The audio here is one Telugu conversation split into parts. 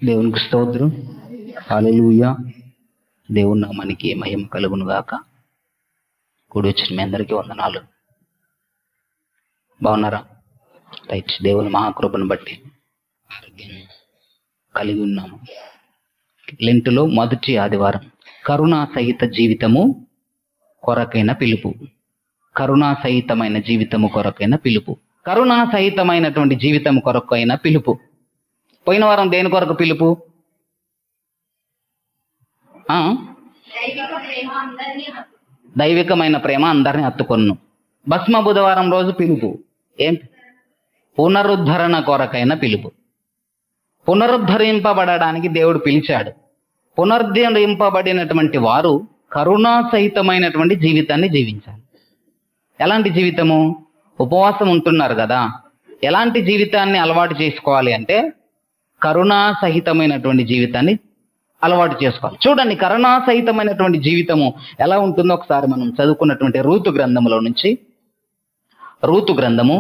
దేవునికి స్తోత్రం. హల్లెలూయా. దేవుని నామానికి మహిమ కలుగును గాక. కూడి వచ్చిన మీ అందరికీ వందనాలు. బాగున్నారా? రైట్. దేవుని మహాకృపను బట్టి ఆరోగ్యం కలిగి ఉన్నాము. లెంటులో మొదటి ఆదివారం కరుణా సహిత జీవితము కొరకైన పిలుపు. కరుణా సహితమైన జీవితము కొరకైన పిలుపు. కరుణా సహితమైనటువంటి జీవితం కొరకైన పిలుపు. పోయిన వారం దేని కొరకు పిలుపు? దైవికమైన ప్రేమ అందరినీ హత్తుకొను. భస్మ బుధవారం రోజు పిలుపు ఏంటి? పునరుద్ధరణ కొరకైన పిలుపు. పునరుద్ధరింపబడడానికి దేవుడు పిలిచాడు. పునరుద్ధరింపబడినటువంటి వారు కరుణా సహితమైనటువంటి జీవితాన్ని జీవించాలి. ఎలాంటి జీవితము? ఉపవాసం ఉంటున్నారు కదా, ఎలాంటి జీవితాన్ని అలవాటు చేసుకోవాలి అంటే కరుణా సహితమైనటువంటి జీవితాన్ని అలవాటు చేసుకోవాలి. చూడండి, కరుణా సహితమైనటువంటి జీవితము ఎలా ఉంటుందో ఒకసారి మనం చదువుకున్నటువంటి రూతు గ్రంథములో నుంచి, రూతు గ్రంథము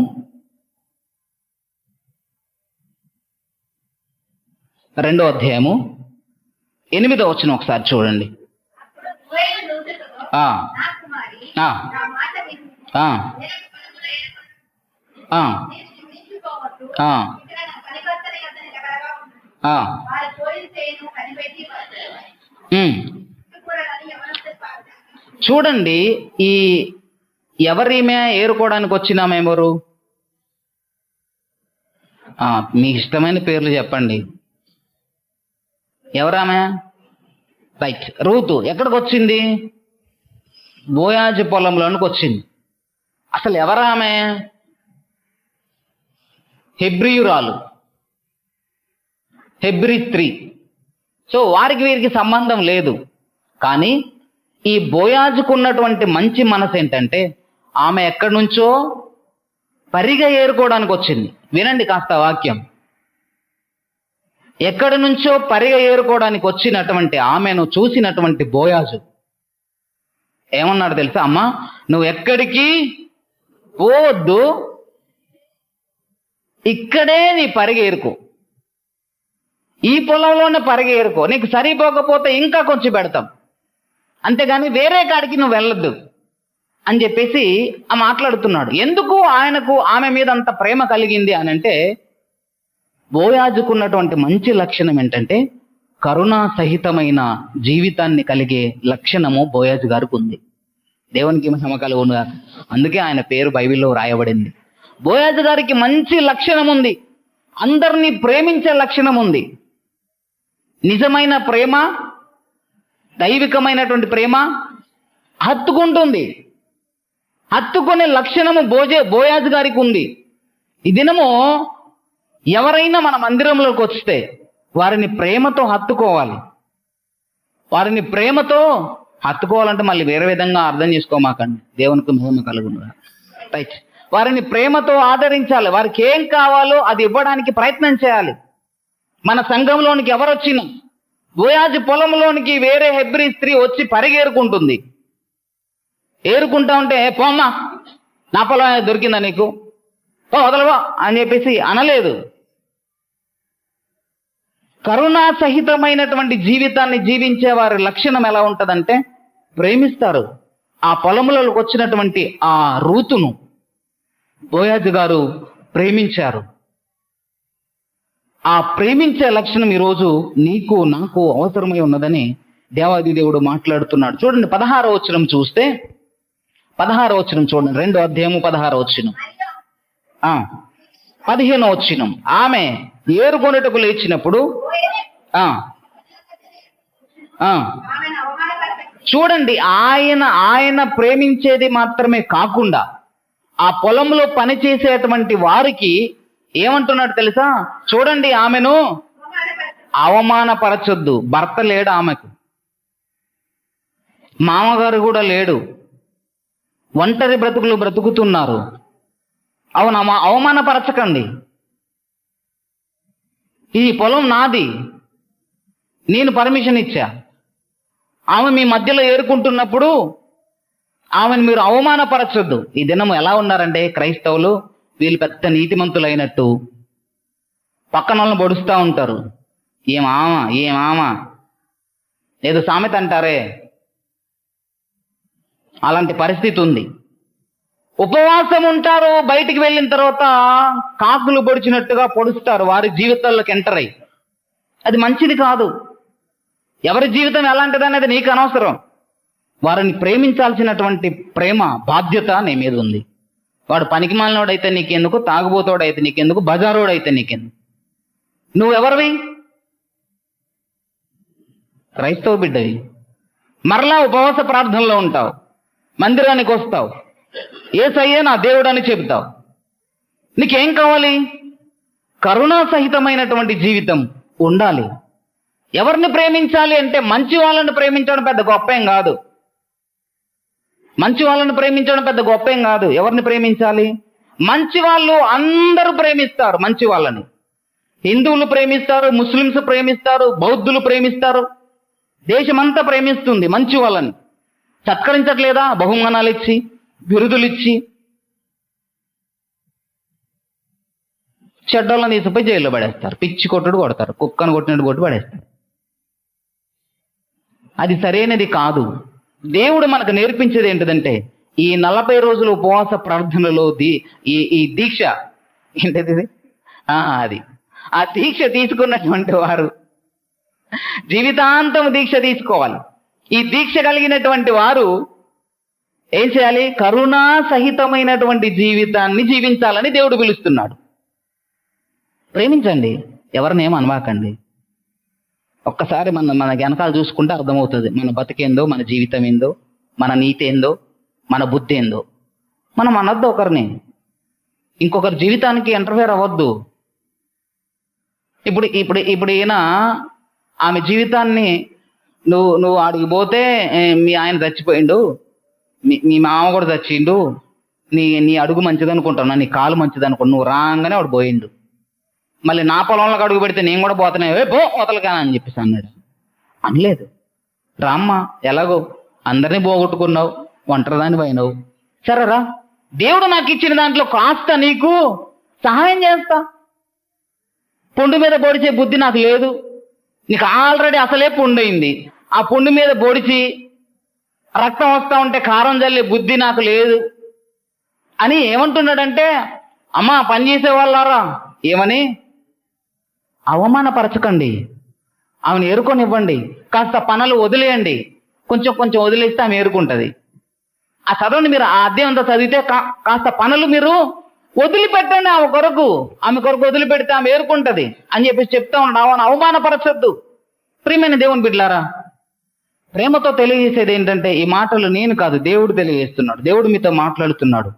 2వ అధ్యాయము 8వ వచనం ఒకసారి చూడండి. చూడండి, ఈ ఎవరిమే ఏరుకోవడానికి వచ్చినామెవరు? మీ ఇష్టమైన పేర్లు చెప్పండి. ఎవరామె? Right, Ruth. ఎక్కడికి వచ్చింది? బోయాజు పొలంలోనికి వచ్చింది. అసలు ఎవరామె? హెబ్రీయురాలు, హెబ్రీ స్త్రీ. సో వారికి వీరికి సంబంధం లేదు. కానీ ఈ బోయాజుకున్నటువంటి మంచి మనసు ఏంటంటే ఆమె ఎక్కడి నుంచో పరిగె ఏరుకోవడానికి వచ్చింది. వినండి కాస్త వాక్యం. ఎక్కడి నుంచో పరిగె ఏరుకోవడానికి వచ్చినటువంటి ఆమెను చూసినటువంటి బోయాజు ఏమన్నాడు తెలుసా? అమ్మా, నువ్వు ఎక్కడికి పోవద్దు, ఇక్కడే నీ పరిగె ఏరుకో, ఈ పొలంలోనే పరిగె ఏరుకో, నీకు సరిపోకపోతే ఇంకా కొంచెం పెడతాం, అంతేగాని వేరే కాడికి నువ్వు వెళ్ళొద్దు అని చెప్పేసి మాట్లాడుతున్నాడు. ఎందుకు ఆయనకు ఆమె మీద అంత ప్రేమ కలిగింది అని అంటే, బోయాజుకున్నటువంటి మంచి లక్షణం ఏంటంటే కరుణా సహితమైన జీవితాన్ని కలిగే లక్షణము బోయాజు గారికి ఉంది. దేవునికి మహిమ కలుగును గాక. అందుకే ఆయన పేరు బైబిల్లో రాయబడింది. బోయాజు గారికి మంచి లక్షణం ఉంది, అందరినీ ప్రేమించే లక్షణం ఉంది. నిజమైన ప్రేమ, దైవికమైనటువంటి ప్రేమ హత్తుకుంటుంది. హత్తుకునే లక్షణము బోయాజు గారికి ఉంది. ఈ దినము ఎవరైనా మన మందిరంలోకి వస్తే వారిని ప్రేమతో హత్తుకోవాలి. వారిని ప్రేమతో హత్తుకోవాలంటే మళ్ళీ వేరే విధంగా అర్థం చేసుకోమాకండి. దేవునికి మహిమ కలుగును. రైట్. వారిని ప్రేమతో ఆదరించాలి. వారికి ఏం కావాలో అది ఇవ్వడానికి ప్రయత్నం చేయాలి. మన సంఘంలోనికి ఎవరు వచ్చినా, బోయాజు పొలంలోనికి వేరే హెబ్రీ స్త్రీ వచ్చి పరిగేరుకుంటుంది. ఏరుకుంటా ఉంటే, పోమ్మా, నా పొలం దొరికిందా నీకు, వదలవా అని చెప్పేసి అనలేదు. కరుణా సహితమైనటువంటి జీవితాన్ని జీవించే వారి లక్షణం ఎలా ఉంటుందంటే ప్రేమిస్తారు. ఆ పొలంలోకి వచ్చినటువంటి ఆ రూతును బోయాజు గారు ప్రేమించారు. ఆ ప్రేమించే లక్షణం ఈరోజు నీకు నాకు అవసరమై ఉన్నదని దేవాది దేవుడు మాట్లాడుతున్నాడు. చూడండి, 16వ వచనం చూస్తే, 16వ వచనం చూడండి, 2వ అధ్యాయము 16వ వచనం, 15వ వచనం. ఆమె ఏరుకొనుటకు లేచినప్పుడు చూడండి, ఆయన ప్రేమించేది మాత్రమే కాకుండా ఆ పొలంలో పనిచేసేటువంటి వారికి ఏమంటున్నాడు తెలుసా? చూడండి, ఆమెను అవమానపరచొద్దు. భర్త లేడు ఆమెకు, మామగారు కూడా లేడు, ఒంటరి బ్రతుకులు బ్రతుకుతున్నారు. అవును, అవమానపరచకండి. ఈ పొలం నాది, నేను పర్మిషన్ ఇచ్చా. ఆమె మీ మధ్యలో ఏరుకుంటున్నప్పుడు ఆమెను మీరు అవమానపరచొద్దు. ఈ దినము ఎలా ఉన్నారంటే క్రైస్తవులు, వీళ్ళు పెద్ద నీతిమంతులైనట్టు పక్కన వాళ్ళని పొడుస్తూ ఉంటారు. ఏమామా ఏదో సామెత అంటారే, అలాంటి పరిస్థితి ఉంది. ఉపవాసం ఉంటారు, బయటికి వెళ్ళిన తర్వాత కాకులు పొడిచినట్టుగా పొడుస్తారు, వారి జీవితాల్లోకి ఎంటర్ అయ్యి. అది మంచిది కాదు. ఎవరి జీవితం ఎలాంటిది అనేది నీకు అనవసరం. వారిని ప్రేమించాల్సినటువంటి ప్రేమ బాధ్యత నీ మీద ఉంది. వాడు పనికిమాలినోడైతే నీకెందుకు, తాగుబోతోడైతే నీకెందుకు, బజారోడైతే నీకెందుకు? నువ్వెవరివి? క్రైస్తవ బిడ్డవి. మరలా ఉపవాస ప్రార్థనలో ఉంటావు, మందిరానికి వస్తావు, యేసయ్యే నా దేవుడు అని చెబుతావు. నీకేం కావాలి? కరుణా సహితమైనటువంటి జీవితం ఉండాలి. ఎవరిని ప్రేమించాలి అంటే మంచి వాళ్ళని ప్రేమించడం పెద్ద గొప్ప ఏం కాదు. మంచి వాళ్ళని ప్రేమించడం పెద్ద గొప్ప ఏం కాదు. ఎవరిని ప్రేమించాలి? మంచి వాళ్ళు అందరూ ప్రేమిస్తారు మంచి వాళ్ళని. హిందువులు ప్రేమిస్తారు, ముస్లిమ్స్ ప్రేమిస్తారు, బౌద్ధులు ప్రేమిస్తారు, దేశమంతా ప్రేమిస్తుంది మంచి వాళ్ళని. సత్కరించట్లేదా? బహుమానాలు ఇచ్చి, బిరుదులు ఇచ్చి. చెడ్డోళ్ళని తీసుకుపోయి జైల్లో పడేస్తారు, పిచ్చి కొట్టుడు కొడతారు, కుక్కను కొట్టినట్టు కొట్టి పడేస్తారు. అది సరైనది కాదు. దేవుడు మనకు నేర్పించేది ఏంటిదంటే, ఈ 40 రోజుల ఉపవాస ప్రార్థనలో ఈ దీక్ష ఏంటిది, అది ఆ దీక్ష తీసుకున్నటువంటి వారు జీవితాంతం దీక్ష తీసుకోవాలి. ఈ దీక్ష కలిగినటువంటి వారు ఏం చేయాలి? కరుణా సహితమైనటువంటి జీవితాన్ని జీవించాలని దేవుడు పిలుస్తున్నాడు. ప్రేమించండి, ఎవరినేం అనవాకండి. ఒక్కసారి మన వెనకాల చూసుకుంటే అర్థమవుతుంది మన బతికేందో, మన జీవితం ఏందో, మన నీతి ఏందో, మన బుద్ధి ఏందో. మనం అనొద్దు ఒకరిని, ఇంకొకరి జీవితానికి ఇంటర్ఫేర్ అవ్వద్దు. ఇప్పుడు ఈయన ఆమె జీవితాన్ని నువ్వు ఆడికి పోతే మీ ఆయన చచ్చిపోయిండు, మీ మామ కూడా చచ్చిండు, నీ అడుగు మంచిది అనుకుంటున్నా, నీ కాలు మంచిది అనుకుంటా, నువ్వు రాగానే వాడు పోయిండు. మళ్ళీ నా పొలంలోకి అడుగు పెడితే నేను కూడా పోతున్నా, పో వదలకానా అని చెప్పేసి అన్నాడు. అనలేదు. రామ్మ, ఎలాగో అందరినీ పోగొట్టుకున్నావు, ఒంటరిదాని పోయినావు, సరేరా దేవుడు నాకు ఇచ్చిన దాంట్లో కాస్త నీకు సహాయం చేస్తా. పుండు మీద పొడిచే బుద్ధి నాకు లేదు, నీకు ఆల్రెడీ అసలే పుండు అయింది, ఆ పుండు మీద పొడిచి రక్తం వస్తూ ఉంటే కారం చల్లే బుద్ధి నాకు లేదు అని ఏమంటున్నాడంటే, అమ్మా పని చేసే వాళ్ళారా, ఏమని అవమానపరచకండి, ఆమెను ఏరుకొనివ్వండి, కాస్త పనులు వదిలేయండి, కొంచెం కొంచెం వదిలేస్తే ఆమె ఏరుకుంటుంది. ఆ చదవండి మీరు, ఆ అధ్యాయం అంతా చదివితే కాస్త పనులు మీరు వదిలిపెట్టండి, ఆమె కొరకు వదిలిపెడితే ఆమె ఏరుకుంటుంది అని చెప్పేసి చెప్తా ఉన్నాడు. ఆమెను అవమానపరచొద్దు. ప్రియమైన దేవుని బిడ్డలారా, ప్రేమతో తెలియజేసేది ఏంటంటే, ఈ మాటలు నేను కాదు, దేవుడు తెలియజేస్తున్నాడు. దేవుడు మీతో మాట్లాడుతున్నాడు.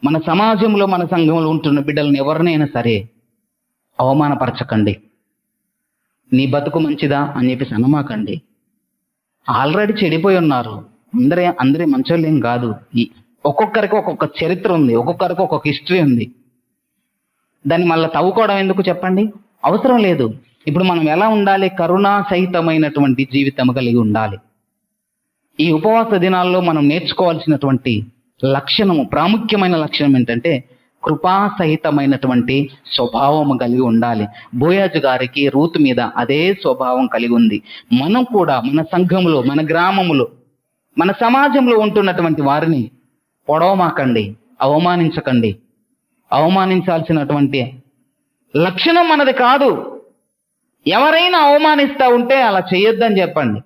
మన సమాజంలో, మన సంఘంలో ఉంటున్న బిడ్డలను ఎవరినైనా సరే అవమానపరచకండి. నీ బతుకు మంచిదా అని చెప్పేసి అనమాకండి. ఆల్రెడీ చెడిపోయి ఉన్నారు, అందరి మంచోళ్ళు ఏం కాదు. ఒక్కొక్కరికి ఒక్కొక్క చరిత్ర ఉంది, ఒక్కొక్కరికి ఒక్కొక్క హిస్టరీ ఉంది. దాన్ని మళ్ళీ తవ్వుకోవడం ఎందుకు చెప్పండి, అవసరం లేదు. ఇప్పుడు మనం ఎలా ఉండాలి? కరుణా సహితమైనటువంటి జీవితం కలిగి ఉండాలి. ఈ ఉపవాస దినాల్లో మనం నేర్చుకోవాల్సినటువంటి లక్షణము, ప్రాముఖ్యమైన లక్షణం ఏంటంటే కృపాసహితమైనటువంటి స్వభావం కలిగి ఉండాలి. బోయాజు గారికి రూతు మీద అదే స్వభావం కలిగి ఉంది. మనం కూడా మన సంఘంలో, మన గ్రామంలో, మన సమాజంలో ఉంటున్నటువంటి వారిని పొడవమాకండి, అవమానించకండి. అవమానించాల్సినటువంటి లక్షణం మనది కాదు. ఎవరైనా అవమానిస్తూ ఉంటే అలా చేయొద్దని చెప్పండి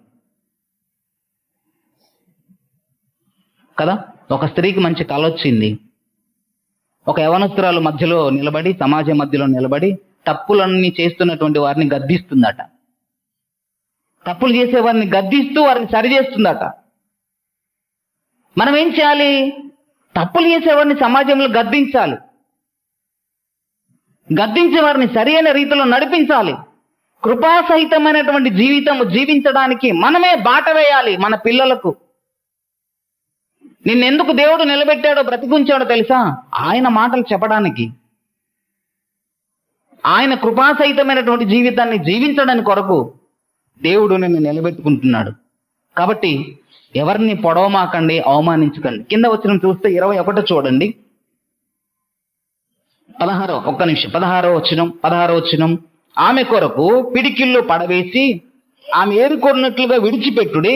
కదా. ఒక స్త్రీకి మంచి కళ వచ్చింది. ఒక యవనస్తురాలు మధ్యలో నిలబడి, సమాజం మధ్యలో నిలబడి తప్పులన్నీ చేస్తున్నటువంటి వారిని గద్దిస్తుందట. తప్పులు చేసే వారిని గద్దిస్తూ వారిని సరిచేస్తుందట. మనం ఏం చేయాలి? తప్పులు చేసేవారిని సమాజంలో గద్దించాలి, గద్దించే వారిని సరి అయిన రీతిలో నడిపించాలి. కృపాసహితమైనటువంటి జీవితం జీవించడానికి మనమే బాట వేయాలి మన పిల్లలకు. నిన్నెందుకు దేవుడు నిలబెట్టాడో, బ్రతికుంచాడో తెలుసా? ఆయన మాటలు చెప్పడానికి, ఆయన కృపాసహితమైనటువంటి జీవితాన్ని జీవించడానికి కొరకు దేవుడు నిన్ను నిలబెట్టుకుంటున్నాడు. కాబట్టి ఎవరిని పొడవమాకండి, అవమానించకండి. కింద వచ్చిన చూస్తే 21 చూడండి. 16 వచనం ఆమె కొరకు పిడికిళ్ళు పడవేసి ఆమె ఏరుకొన్నట్లుగా విడిచిపెట్టుడి,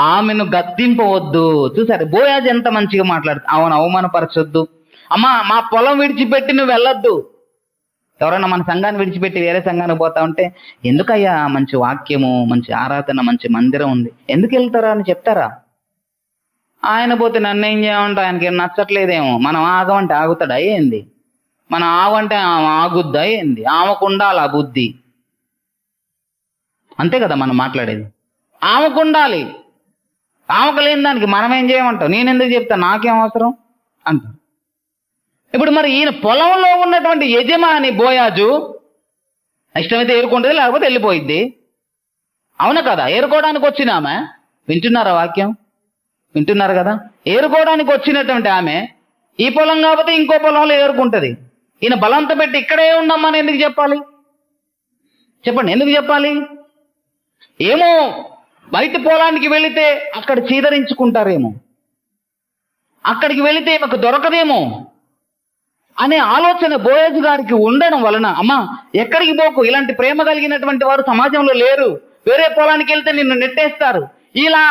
ఆమెను గద్దింపవద్దు. చూసారు బోయాజు ఎంత మంచిగా మాట్లాడుతుంది. ఆమెను అవమానపరచొద్దు. అమ్మా మా పొలం విడిచిపెట్టి నువ్వు వెళ్ళొద్దు. ఎవరైనా మన సంఘాన్ని విడిచిపెట్టి వేరే సంఘానికి పోతా ఉంటే, ఎందుకయ్యా మంచి వాక్యము, మంచి ఆరాధన, మంచి మందిరం ఉంది, ఎందుకు వెళ్తారా అని చెప్తారా? ఆయన పోతే నన్ను ఏం చేయమంటే ఆయనకి ఏం నచ్చట్లేదేమో. మనం ఆగమంటే ఆగుతాడా ఏంది? మనం ఆగంటే ఆమె ఆగుద్దా ఏంది? ఆమెకు ఉండాలి ఆ బుద్ధి. అంతే కదా మనం మాట్లాడేది. ఆమెకు ఉండాలి. ఆమెకు లేని దానికి మనం ఏం చేయమంటాం? నేను ఎందుకు చెప్తా, నాకేం అవసరం అంటారు. ఇప్పుడు మరి ఈయన పొలంలో ఉన్నటువంటి యజమాని బోయాజు ఇష్టమైతే ఏరుకుంటుంది, లేకపోతే వెళ్ళిపోయిద్ది. అవునా కదా? ఏరుకోవడానికి వచ్చిన ఆమె, వింటున్నారా వాక్యం? వింటున్నారు కదా? ఏరుకోవడానికి వచ్చినటువంటి ఆమె ఈ పొలం కాకపోతే ఇంకో పొలంలో ఏరుకుంటుంది. ఈయన బలంతో పెట్టి ఇక్కడే ఉన్నామని ఎందుకు చెప్పాలి? చెప్పండి, ఎందుకు చెప్పాలి? ఏమో బయట పొలానికి వెళితే అక్కడ చీదరించుకుంటారేమో, అక్కడికి వెళితే మాకు దొరకదేమో అనే ఆలోచన బోయాజు గారికి ఉండడం వలన, అమ్మా ఎక్కడికి పోకు, ఇలాంటి ప్రేమ కలిగినటువంటి వారు సమాజంలో లేరు, వేరే పొలానికి వెళ్తే నిన్ను నెట్టేస్తారు, ఇలా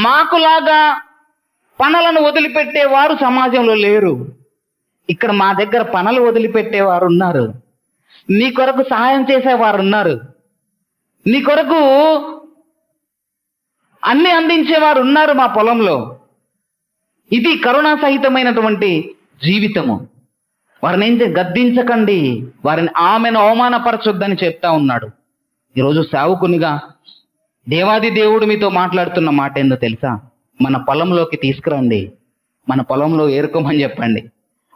మాకులాగా పనులను వదిలిపెట్టే వారు సమాజంలో లేరు, ఇక్కడ మా దగ్గర పనులు వదిలిపెట్టేవారు ఉన్నారు, నీ కొరకు సహాయం చేసేవారు ఉన్నారు, నీ కొరకు అన్ని అందించేవారు ఉన్నారు మా పొలంలో. ఇది కరుణా సహితమైనటువంటి జీవితము. వారిని ఏం గద్దించకండి, వారిని ఆమెను అవమానపరచొద్దని చెప్తా ఉన్నాడు. ఈరోజు సేవకునిగా దేవాది దేవుడు మీతో మాట్లాడుతున్న మాట ఏందో తెలుసా? మన పొలంలోకి తీసుకురండి, మన పొలంలో ఏరుకోమని చెప్పండి.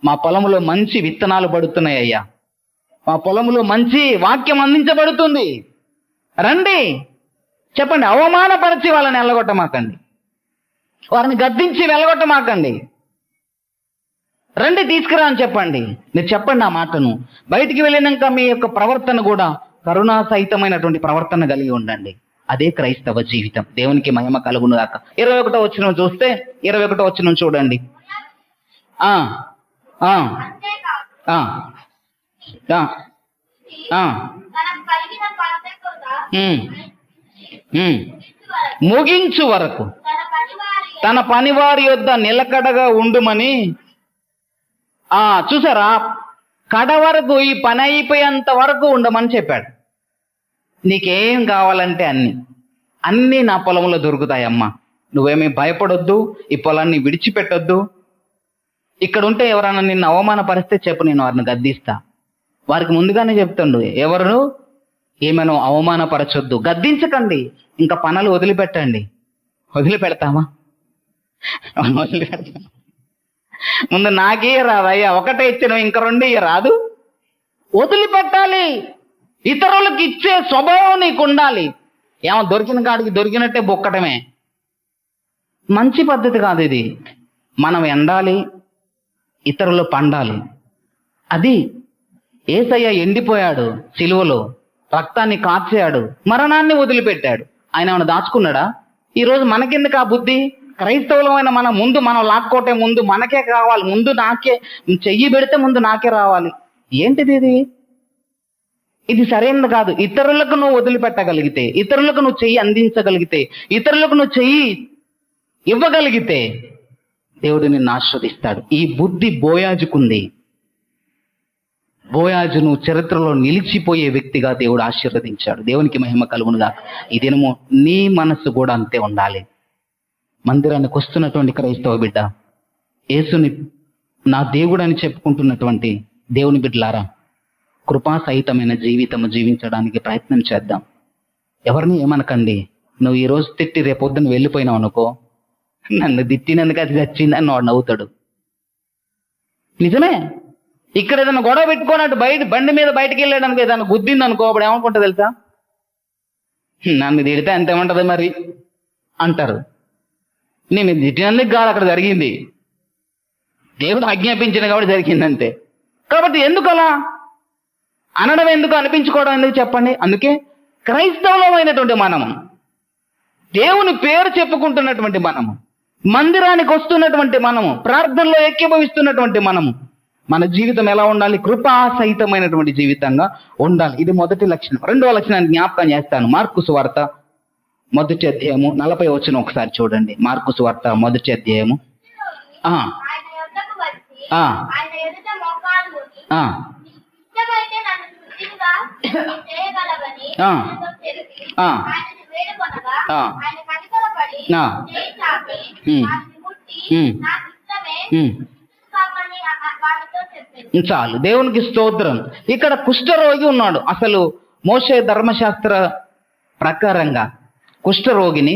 మా పొలంలో మంచి విత్తనాలు పడుతున్నాయి అయ్యా, మా పొలంలో మంచి వాక్యం అందించబడుతుంది, రండి చెప్పండి. అవమానపరిచి వాళ్ళని వెళ్ళగొట్టమాకండి, వారిని గద్దించి వెళ్ళగొట్టమాకండి. రండి తీసుకురా అని చెప్పండి. మీరు చెప్పండి ఆ మాటను. బయటికి వెళ్ళినాక మీ యొక్క ప్రవర్తన కూడా కరుణా సహితమైనటువంటి ప్రవర్తన కలిగి ఉండండి. అదే క్రైస్తవ జీవితం. దేవునికి మహిమ కలుగును గాక. 21వ వచనం చూస్తే, 21వ వచనం చూడండి. ముగించు వరకు తన పనివారి యొద్ద నిలకడగా ఉండుమని. చూసారా, కడ వరకు, ఈ పని అయిపోయేంత వరకు ఉండమని చెప్పాడు. నీకేం కావాలంటే అన్నీ నా పొలంలో దొరుకుతాయమ్మా, నువ్వేమీ భయపడొద్దు, ఈ పొలాన్ని విడిచిపెట్టొద్దు. ఇక్కడ ఉంటే ఎవరైనా నిన్ను అవమానపరిస్తే చెప్పు, నేను వారిని గద్దిస్తా. వారికి ముందుగానే చెప్తుండు, ఎవరు ఏమైనా అవమానపరచొద్దు, గద్దించకండి, ఇంకా పనులు వదిలిపెట్టండి. వదిలిపెడతామా? వదిలిపెడతాం. ముందు నాకే రాదయ్యా, ఒకటే ఇచ్చిన ఇంకా 2 రాదు. వదిలిపెట్టాలి. ఇతరులకు ఇచ్చే స్వభావం నీకు ఉండాలి. ఏమో దొరికిన కాడికి దొరికినట్టే బొక్కటమే మంచి పద్ధతి కాదు ఇది. మనం ఎండాలి, ఇతరులు పండాలి. అది యేసయ్య ఎండిపోయాడు సిలువలో, రక్తాన్ని కార్చాడు, మరణాన్ని వదిలిపెట్టాడు. ఆయన ఏమైనా దాచుకున్నాడా? ఈరోజు మనకెందుకు ఆ బుద్ధి? క్రైస్తవులమైన మనం లాక్కోటే ముందు మనకే కావాలి, ముందు నాకే, చెయ్యి పెడితే ముందు నాకే రావాలి. ఏంటిది ఇది? ఇది సరైనది కాదు. ఇతరులకు నువ్వు వదిలిపెట్టగలిగితే, ఇతరులకు నువ్వు చెయ్యి అందించగలిగితే, ఇతరులకు నువ్వు చెయ్యి ఇవ్వగలిగితే దేవుడు నిన్ను ఆశీర్వదిస్తాడు. ఈ బుద్ధి బోయాజుకుంది. బోయాజును చరిత్రలో నిలిచిపోయే వ్యక్తిగా దేవుడు ఆశీర్వదించాడు. దేవునికి మహిమ కలుగునుగా. ఈ దినము నీ మనసు కూడా అంతే ఉండాలి. మందిరానికి వస్తున్నటువంటి క్రైస్తవ బిడ్డ, యేసుని నా దేవుడు అని చెప్పుకుంటున్నటువంటి దేవుని బిడ్డలారా, కృపా సహితమైన జీవితము జీవించడానికి ప్రయత్నం చేద్దాం. ఎవరిని ఏమనకండి. నువ్వు ఈరోజు తిట్టి రేపొద్దున వెళ్ళిపోయినావు అనుకో, నన్ను తిట్టినందుకు అది చచ్చిందని వాడు నవ్వుతాడు. నిజమే. ఇక్కడ ఏదైనా గొడవ పెట్టుకోనట్టు బండి మీద బయటకు వెళ్ళడానికి ఏదైనా గుద్దింది అనుకో, అప్పుడు ఏమనుకుంటా తెలుసా? నన్ను తిడితే అంతేమంటది మరి అంటారు. నేను తిట్టినందుకు కాదు అక్కడ జరిగింది, దేవుడు ఆజ్ఞాపించిన కాబట్టి జరిగిందంతే. కాబట్టి ఎందుకు అలా అనడం ఎందుకు, అనిపించుకోవడం ఎందుకు చెప్పండి? అందుకే క్రైస్తవులమైనటువంటి మనము, దేవుని పేరు చెప్పుకుంటున్నటువంటి మనము, మందిరానికి వస్తున్నటువంటి మనము, ప్రార్థనలో ఏకీభవిస్తున్నటువంటి మనము, మన జీవితం ఎలా ఉండాలి? కృపాసహితమైనటువంటి జీవితంగా ఉండాలి. ఇది మొదటి లక్షణం. రెండవ లక్షణాన్ని జ్ఞాపకం చేస్తాను. మార్కు సువార్త 1వ అధ్యాయము 40వ వచనం ఒకసారి చూడండి. మార్కు సువార్త 1వ అధ్యాయము. చాలు, దేవునికి స్తోత్రం. ఇక్కడ కుష్ఠరోగి ఉన్నాడు. అసలు మోషే ధర్మశాస్త్ర ప్రకారంగా కుష్ఠరోగిని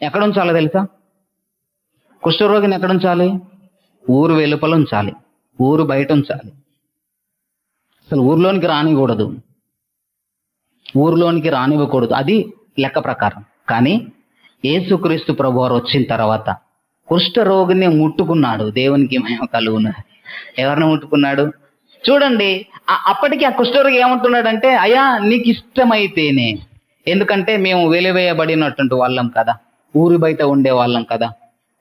ఎక్కడ ఉంచాలో తెలుసా? కుష్ఠరోగిని ఎక్కడ ఉంచాలి? ఊరు వెలుపల ఉంచాలి, ఊరు బయట ఉంచాలి. అసలు ఊర్లోనికి రానివ్వకూడదు, ఊర్లోనికి రానివ్వకూడదు. అది లెక్క ప్రకారం. కానీ యేసుక్రీస్తు ప్రభువారు వచ్చిన తర్వాత కుష్ఠరోగిని ముట్టుకున్నాడు. దేవునికి మహిమ కలుగును. ఎవరిని ముట్టుకున్నాడు? చూడండి, అప్పటికి ఆ కుష్ఠరోగి ఏమంటున్నాడంటే, అయ్యా నీకు ఇష్టమైతేనే. ఎందుకంటే మేము వెలివేయబడినటువంటి వాళ్ళం కదా, ఊరి బయట ఉండే వాళ్ళం కదా.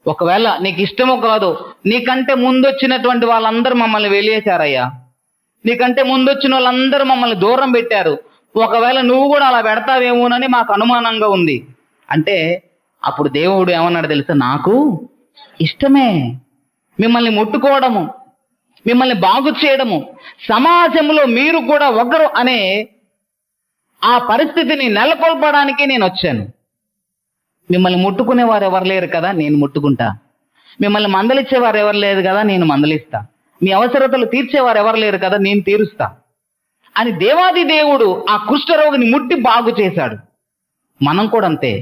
ఒకవేళ నీకు ఇష్టమో కాదు, నీకంటే ముందు వచ్చినటువంటి వాళ్ళందరూ మమ్మల్ని వెలివేశారయ్యా, నీకంటే ముందు వచ్చిన వాళ్ళందరూ మమ్మల్ని దూరం పెట్టారు. ఒకవేళ నువ్వు కూడా అలా పెడతావేమోనని మాకు అనుమానంగా ఉంది అంటే, అప్పుడు దేవుడు ఏమన్నాడు తెలుసా? నాకు ఇష్టమే మిమ్మల్ని ముట్టుకోవడము, మిమ్మల్ని బాగు చేయడము, సమాజంలో మీరు కూడా ఒకరు అనే ఆ పరిస్థితిని నెలకొల్పడానికి నేను వచ్చాను. మిమ్మల్ని ముట్టుకునే వారు ఎవరు లేరు కదా, నేను ముట్టుకుంటా. మిమ్మల్ని మందలిచ్చేవారు ఎవరు లేరు కదా, నేను మందలిస్తా. మీ అవసరతలు తీర్చేవారు ఎవరు లేరు కదా, నేను తీరుస్తా అని దేవాది దేవుడు ఆ కుష్ఠరోగిని ముట్టి బాగు చేశాడు. మనం కూడా అంతే.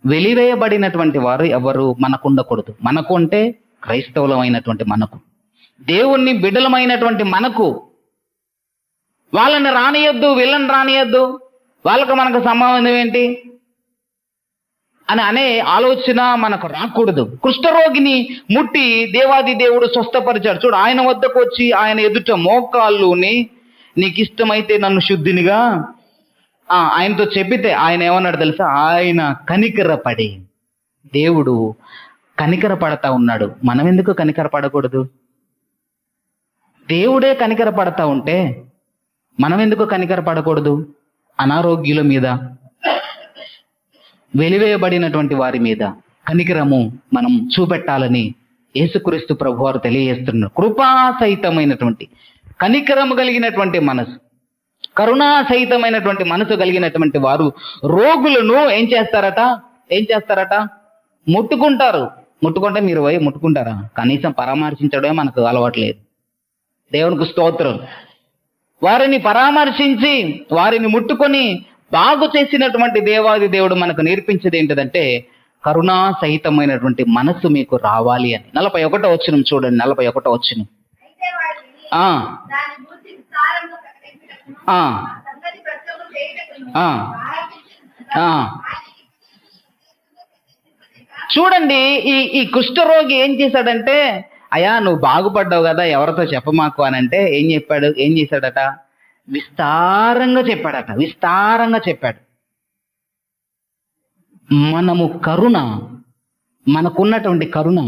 వెలివేయబడినటువంటి వారు ఎవరు మనకు ఉండకూడదు. మనకు అంటే క్రైస్తవులమైనటువంటి మనకు, దేవుణ్ణి బిడ్డలమైనటువంటి మనకు వాళ్ళని రానియొద్దు, వీళ్ళని రానియొద్దు, వాళ్ళకు మనకు సంబంధం ఏంటి అనే ఆలోచన మనకు రాకూడదు. కుష్ఠరోగిని ముట్టి దేవాది దేవుడు స్వస్థపరిచాడు. చూడు, ఆయన వద్దకు వచ్చి ఆయన ఎదుట మోకాళ్ళుని నీకు ఇష్టమైతే నన్ను శుద్ధినిగా ఆయనతో చెప్పితే ఆయన ఏమన్నాడు తెలుసా? ఆయన కనికరపడి, దేవుడు కనికర పడతా ఉన్నాడు. మనం ఎందుకు కనికర పడకూడదు? దేవుడే కనికర పడతా ఉంటే మనం ఎందుకు కనికర పడకూడదు? అనారోగ్యుల మీద, వెలివేయబడినటువంటి వారి మీద కనికరము మనం చూపెట్టాలని యేసుక్రీస్తు ప్రభువారు తెలియజేస్తున్నారు. కృపాసహితమైనటువంటి, కనికరము కలిగినటువంటి మనసు, కరుణా సహితమైనటువంటి మనసు కలిగినటువంటి వారు రోగులను ఏం చేస్తారట? ముట్టుకుంటారు. ముట్టుకుంటే మీరు పోయి ముట్టుకుంటారా? కనీసం పరామర్శించడమే మనకు అలవాట్లేదు. దేవునికి స్తోత్రం. వారిని పరామర్శించి వారిని ముట్టుకొని బాగు చేసినటువంటి దేవాది దేవుడు మనకు నేర్పించేది ఏంటిదంటే, కరుణా సహితమైనటువంటి మనసు మీకు రావాలి అని. 41వ వచనం చూడండి. 41వ వచనం. చూడండి, ఈ కుష్ఠరోగి ఏం చేశాడంటే, అయ్యా నువ్వు బాగుపడ్డావు కదా, ఎవరితో చెప్పమాకు అని అంటే ఏం చేశాడట? విస్తారంగా చెప్పాడు. మనము కరుణ, మనకున్నటువంటి కరుణ,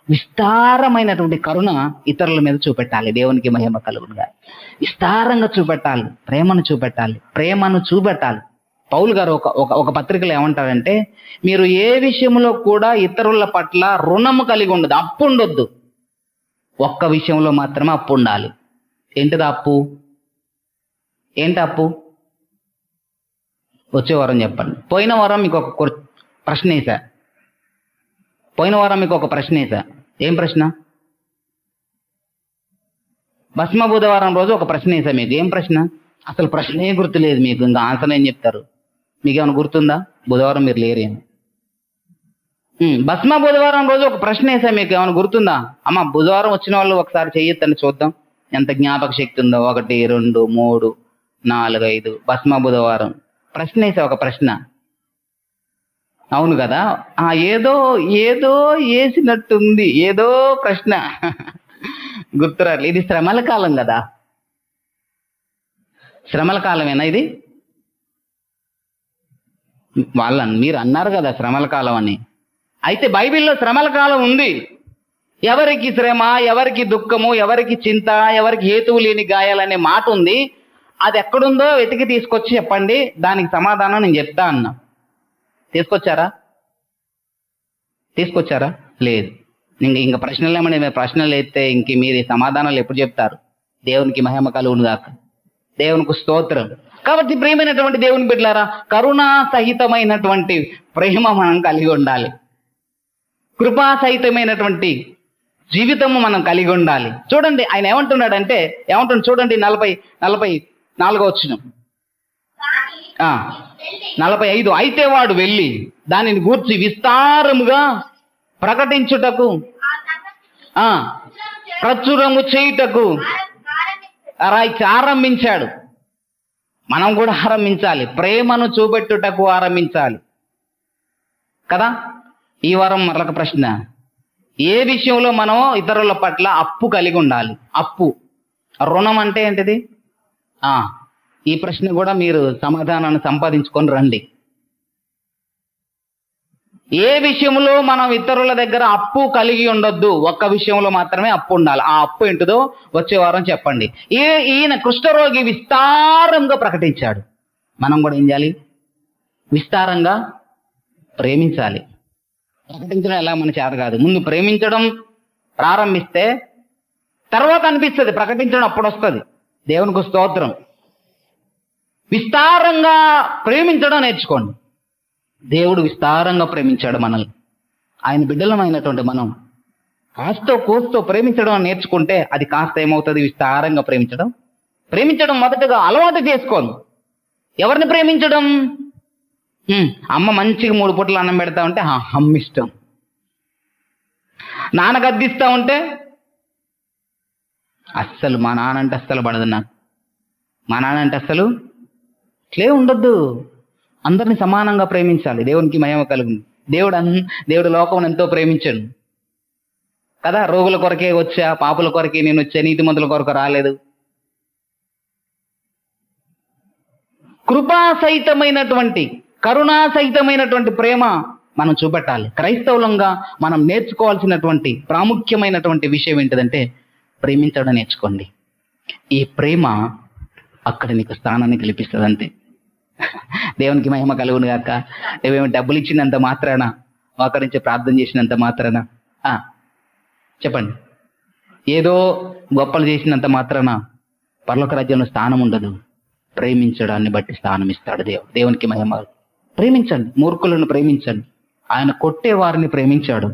విస్తారమైనటువంటి కరుణ ఇతరుల మీద చూపెట్టాలి. దేవునికి మహిమ కలుగునుగా. విస్తారంగా చూపెట్టాలి, ప్రేమను చూపెట్టాలి. పౌలు గారు ఒక పత్రికలో ఏమంటారంటే, మీరు ఏ విషయంలో కూడా ఇతరుల పట్ల రుణము కలిగి ఉండదు, అప్పు ఉండొద్దు. ఒక్క విషయంలో మాత్రమే అప్పు ఉండాలి. ఏంటిది అప్పు? వచ్చే వారం చెప్పండి. పోయిన వారం మీకు ఒక ప్రశ్న వేసా. ఏం ప్రశ్న? భస్మ బుధవారం రోజు ఒక ప్రశ్న వేసా మీకు. ఏం ప్రశ్న? అసలు ప్రశ్నే గుర్తులేదు మీకు, ఇంకా ఆన్సర్ ఏం చెప్తారు? మీకు ఏమైనా గుర్తుందా? బుధవారం మీరు లేరేమో. భస్మ బుధవారం రోజు ఒక ప్రశ్న వేసా, మీకు ఏమైనా గుర్తుందా? అమ్మ, బుధవారం వచ్చిన వాళ్ళు ఒకసారి చెయ్యొద్దని చూద్దాం ఎంత జ్ఞాపక శక్తి ఉందో. 1 2 3 4 5 భస్మ బుధవారం ప్రశ్న వేసా, ఒక ప్రశ్న. అవును కదా? ఏదో వేసినట్టుంది, ఏదో ప్రశ్న గుర్తురాలి. ఇది శ్రమల కాలం కదా? శ్రమల కాలమేనా ఇది? మీరు అన్నారు కదా శ్రమల కాలం అని. అయితే బైబిల్లో శ్రమల కాలం ఉంది. ఎవరికి శ్రమ, ఎవరికి దుఃఖము, ఎవరికి చింత, ఎవరికి హేతువు లేని గాయాలనే మాట ఉంది. అది ఎక్కడుందో వెతికి తీసుకొచ్చి చెప్పండి, దానికి సమాధానం నేను చెప్తా అన్నా. తీసుకొచ్చారా? లేదు. ఇంక ప్రశ్నలు ఏమన్నా ప్రశ్నలు ఎత్తే ఇంక మీరు సమాధానాలు ఎప్పుడు చెప్తారు? దేవునికి మహిమ కలుగును గాక. దేవునికి స్తోత్రం. కాబట్టి ప్రేమైనటువంటి దేవుని బిడ్డలారా, కరుణా సహితమైనటువంటి ప్రేమ మనం కలిగి ఉండాలి. కృపా సహితమైనటువంటి జీవితము మనం కలిగి ఉండాలి. చూడండి ఆయన ఏమంటున్నాడంటే, చూడండి 44 వచనం, 45. అయితే వాడు వెళ్ళి దానిని గూర్చి విస్తారముగా ప్రకటించుటకు, ప్రచురము చేయుటకు ఆరంభించాడు. మనం కూడా ఆరంభించాలి, ప్రేమను చూపెట్టుటకు ఆరంభించాలి కదా. ఈ వారం మరొక ప్రశ్న, ఏ విషయంలో మనం ఇతరుల పట్ల అప్పు కలిగి ఉండాలి? అప్పు, రుణం అంటే ఏంటిది? ఈ ప్రశ్న కూడా మీరు సమాధానాన్ని సంపాదించుకొని రండి. ఏ విషయంలో మనం ఇతరుల దగ్గర అప్పు కలిగి ఉండొద్దు? ఒక్క విషయంలో మాత్రమే అప్పు ఉండాలి. ఆ అప్పు ఏంటిదో వచ్చే వారం చెప్పండి. ఈయన కుష్ఠరోగి విస్తారంగా ప్రకటించాడు. మనం కూడా ఏం చేయాలి? విస్తారంగా ప్రేమించాలి. ప్రకటించడం ఎలా మన చేత కాదు. ముందు ప్రేమించడం ప్రారంభిస్తే తర్వాత అనిపిస్తుంది, ప్రకటించడం అప్పుడు వస్తుంది. దేవునికి స్తోత్రం. విస్తారంగా ప్రేమించడం నేర్చుకోండి. దేవుడు విస్తారంగా ప్రేమించాడు మనల్ని. ఆయన బిడ్డలమైనటువంటి మనం కాస్తో కోస్తో ప్రేమించడం నేర్చుకుంటే అది కాస్త ఏమవుతుంది? విస్తారంగా ప్రేమించడం మొదటగా అలవాటు చేసుకోండి. ఎవరిని ప్రేమించడం? అమ్మ మంచిగా 3 పూటలు అన్నం పెడతా ఉంటే అమ్మ ఇష్టం. నాన్న గద్దిస్తా ఉంటే అస్సలు మా నాన్న అంటే అస్సలు పడదు నాకు. మా నాన్న అంటే అస్సలు ఇట్లే ఉండొద్దు. అందరిని సమానంగా ప్రేమించాలి. దేవునికి మహిమ కలుగుతుంది. దేవుడు లోకం ఎంతో ప్రేమించాడు కదా. రోగుల కొరకే వచ్చా, పాపుల కొరకే నేను వచ్చా, నీతిమంతుల కొరకు రాలేదు. కృపాసహితమైనటువంటి, కరుణాసహితమైనటువంటి ప్రేమ మనం చూపెట్టాలి. క్రైస్తవులంగా మనం నేర్చుకోవాల్సినటువంటి ప్రాముఖ్యమైనటువంటి విషయం ఏంటిదంటే ప్రేమించడం నేర్చుకోండి. ఈ ప్రేమ అక్కడ నీకు స్థానాన్ని కల్పిస్తుంది అంతే. దేవునికి మహిమ కలుగును గాక. నువ్వేమి డబ్బులు ఇచ్చినంత మాత్రాన, ఒకరించి ప్రార్థన చేసినంత మాత్రాన, చెప్పండి, ఏదో గొప్పలు చేసినంత మాత్రాన పరలోక రాజ్యంలో స్థానం ఉండదు. ప్రేమించడాన్ని బట్టి స్థానం ఇస్తాడు దేవునికి మహిమ. ప్రేమించండి, మూర్ఖులను ప్రేమించండి. ఆయన కొట్టేవారిని ప్రేమించాడు,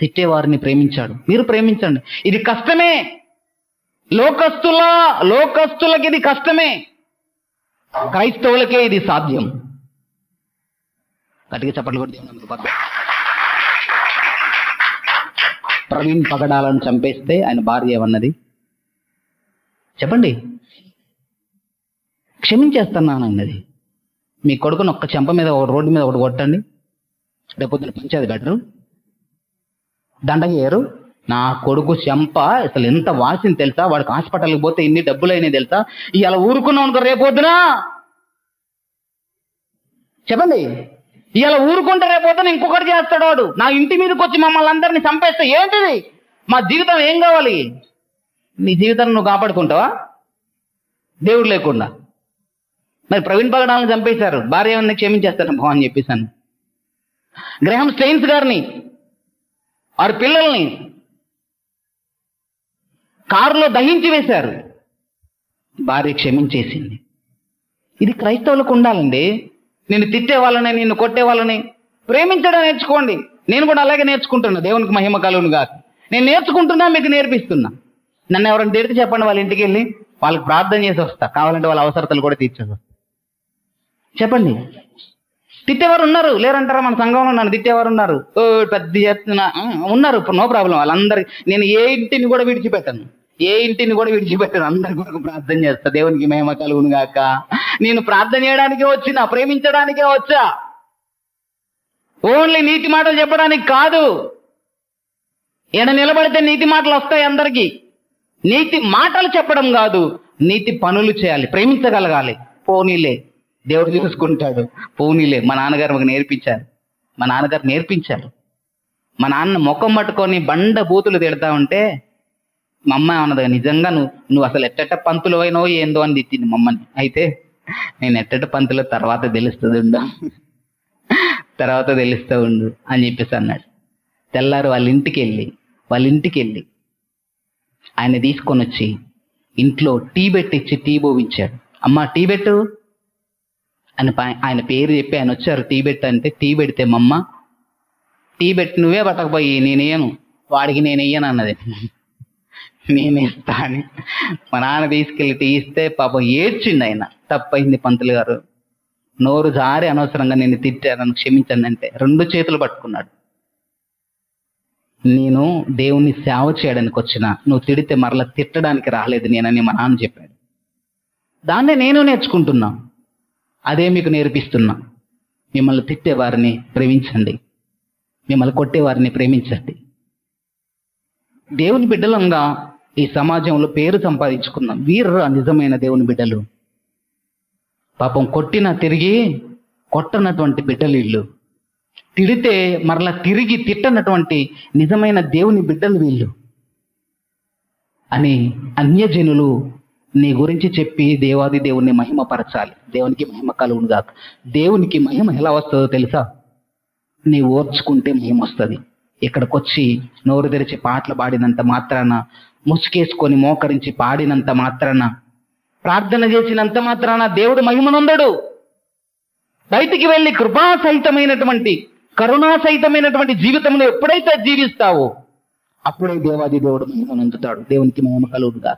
తిట్టేవారిని ప్రేమించాడు. మీరు ప్రేమించండి. ఇది కష్టమే, లోకస్తులకి ఇది కష్టమే, క్రైస్తవులకే ఇది సాధ్యం. గట్టిగా చప్పట్లు కూడా దేవుని. ప్రవీణ్ పగడాలను చంపేస్తే ఆయన భార్య ఏమన్నది చెప్పండి? క్షమించేస్తున్నాను అన్నది. మీ కొడుకుని ఒక్క చెంప మీద, రోడ్డు మీద ఒకటి కొట్టండి, రేపొద్దున పంచేది బెటరు. దండగయ్యారు. నా కొడుకు చెంప అసలు ఎంత వాసింది తెలుసా? వాడికి హాస్పిటల్కి పోతే ఇన్ని డబ్బులు అయినాయి తెలుసా? ఇలా ఊరుకున్నాం అనుకో, రేపొద్దున చెప్పండి, ఇలా ఊరుకుంటే రేపొద్దున ఇంకొకటి చేస్తాడు వాడు. నా ఇంటి మీదకి వచ్చి మమ్మల్ని అందరినీ చంపేస్తే ఏంటిది? మా జీవితం ఏం కావాలి? నీ జీవితాన్ని నువ్వు కాపాడుకుంటావా దేవుడు లేకుండా? మరి ప్రవీణ్ పగడాలను చంపేశారు, భార్య ఏమన్నా క్షమించేస్తాను భా అని చెప్పేశాను. గ్రహం స్టెయిన్స్ గారిని, వారి పిల్లల్ని కారులో దహించి వేశారు, భార్య క్షమించేసింది. ఇది క్రైస్తవులకు ఉండాలండి. నిన్ను తిట్టే వాళ్ళని, నిన్ను కొట్టే వాళ్ళని ప్రేమించడం నేర్చుకోండి. నేను కూడా అలాగే నేర్చుకుంటున్నా. దేవునికి మహిమ కలుగును గాక. నేను నేర్చుకుంటున్నా, మీకు నేర్పిస్తున్నా. నన్ను ఎవరైనా తిడితే చెప్పండి, వాళ్ళ ఇంటికి వెళ్ళి వాళ్ళకి ప్రార్థన చేసి వస్తా. కావాలంటే వాళ్ళ అవసరతలు కూడా తీర్చేసి వస్తా. చెప్పండి, తిట్టేవారు ఉన్నారు, లేరంటారా? మన సంఘంలో నన్ను తిట్టేవారు ఉన్నారు, పెద్ద చేస్తున్నా ఉన్నారు, నో ప్రాబ్లం. వాళ్ళందరికీ నేను ఏ ఇంటిని కూడా విడిచిపెట్టాను, అందరి కొరకు ప్రార్థన చేస్తా. దేవునికి మహిమ కలుగును గాక. నేను ప్రార్థన చేయడానికే వచ్చినా, ప్రేమించడానికే వచ్చా. ఓన్లీ నీతి మాటలు చెప్పడానికి కాదు. ఈయన నిలబడితే నీతి మాటలు వస్తాయి అందరికీ. నీతి మాటలు చెప్పడం కాదు, నీతి పనులు చేయాలి, ప్రేమించగలగాలి. పోనీలే, దేవుడు చూసుకుంటాడు, పోనీలే. మా నాన్నగారు మాకు నేర్పించారు, మా నాన్న ముఖం పట్టుకొని బండ బూతులు తిడతా ఉంటే మా అమ్మ అన్నది, నిజంగా నువ్వు అసలు ఎట్టెట్ట పంతులు అయినావో ఏందో అని తిట్టింది మమ్మల్ని. అయితే నేను ఎట్టెట్ట పంతులు తర్వాత తెలుస్తుంది ఉండు, తర్వాత తెలుస్తూ ఉండు అని చెప్పేసి అన్నాడు. తెల్లారు వాళ్ళ ఇంటికి వెళ్ళి ఆయన తీసుకొని వచ్చి ఇంట్లో టీ పెట్టించి టీ పోవించాడు. అమ్మ టీ పెట్టు అని ఆయన పేరు చెప్పి ఆయన వచ్చారు. టీ పెట్టు అంటే టీ పెడితే మమ్మ టీ పెట్టి నువ్వే పట్టకపోయి నేనేయను, వాడికి నేనెయ్యను అన్నది. నేనేస్తా అని మా నాన్న తీసుకెళ్ళి టీ ఇస్తే పాపం ఏడ్చిండు ఆయన. తప్పైంది పంతులు గారు, నోరు జారి అనవసరంగా నేను తిట్టాను, క్షమించండి అంటే 2 చేతులు పట్టుకున్నాడు. నేను దేవుని సేవ చేయడానికి వచ్చిన, నువ్వు తిడితే మరలా తిట్టడానికి రాలేదు నేనని మా నాన్న చెప్పాడు. దాన్నే నేను నేర్చుకుంటున్నా, అదే మీకు నేర్పిస్తున్నా. మిమ్మల్ని తిట్టేవారిని ప్రేమించండి, మిమ్మల్ని కొట్టేవారిని ప్రేమించండి. దేవుని బిడ్డలంగా ఈ సమాజంలో పేరు సంపాదించుకుందాం. వీర్ర నిజమైన దేవుని బిడ్డలు. పాపం కొట్టినా తిరిగి కొట్టనటువంటి బిడ్డలు వీళ్ళు. తిడితే మరలా తిరిగి తిట్టనటువంటి నిజమైన దేవుని బిడ్డలు వీళ్ళు అని అన్యజనులు నీ గురించి చెప్పి దేవాది దేవుణ్ణి మహిమపరచాలి. దేవునికి మహిమ కలుగును గాక. దేవునికి మహిమ ఎలా వస్తుందో తెలుసా? నీ ఓర్చుకుంటే మహిమ వస్తుంది. ఇక్కడికి వచ్చి నోరు తెరిచి పాటలు పాడినంత మాత్రాన, ముసుకేసుకొని మోకరించి పాడినంత మాత్రాన, ప్రార్థన చేసినంత మాత్రాన దేవుడు మహిమనొందడు. బయటికి వెళ్ళి కృపాసహితమైనటువంటి కరుణాసహితమైనటువంటి జీవితంలో ఎప్పుడైతే జీవిస్తావో అప్పుడే దేవాది దేవుడు మహిమనొందుతాడు. దేవునికి మహిమ కలుగునుగా.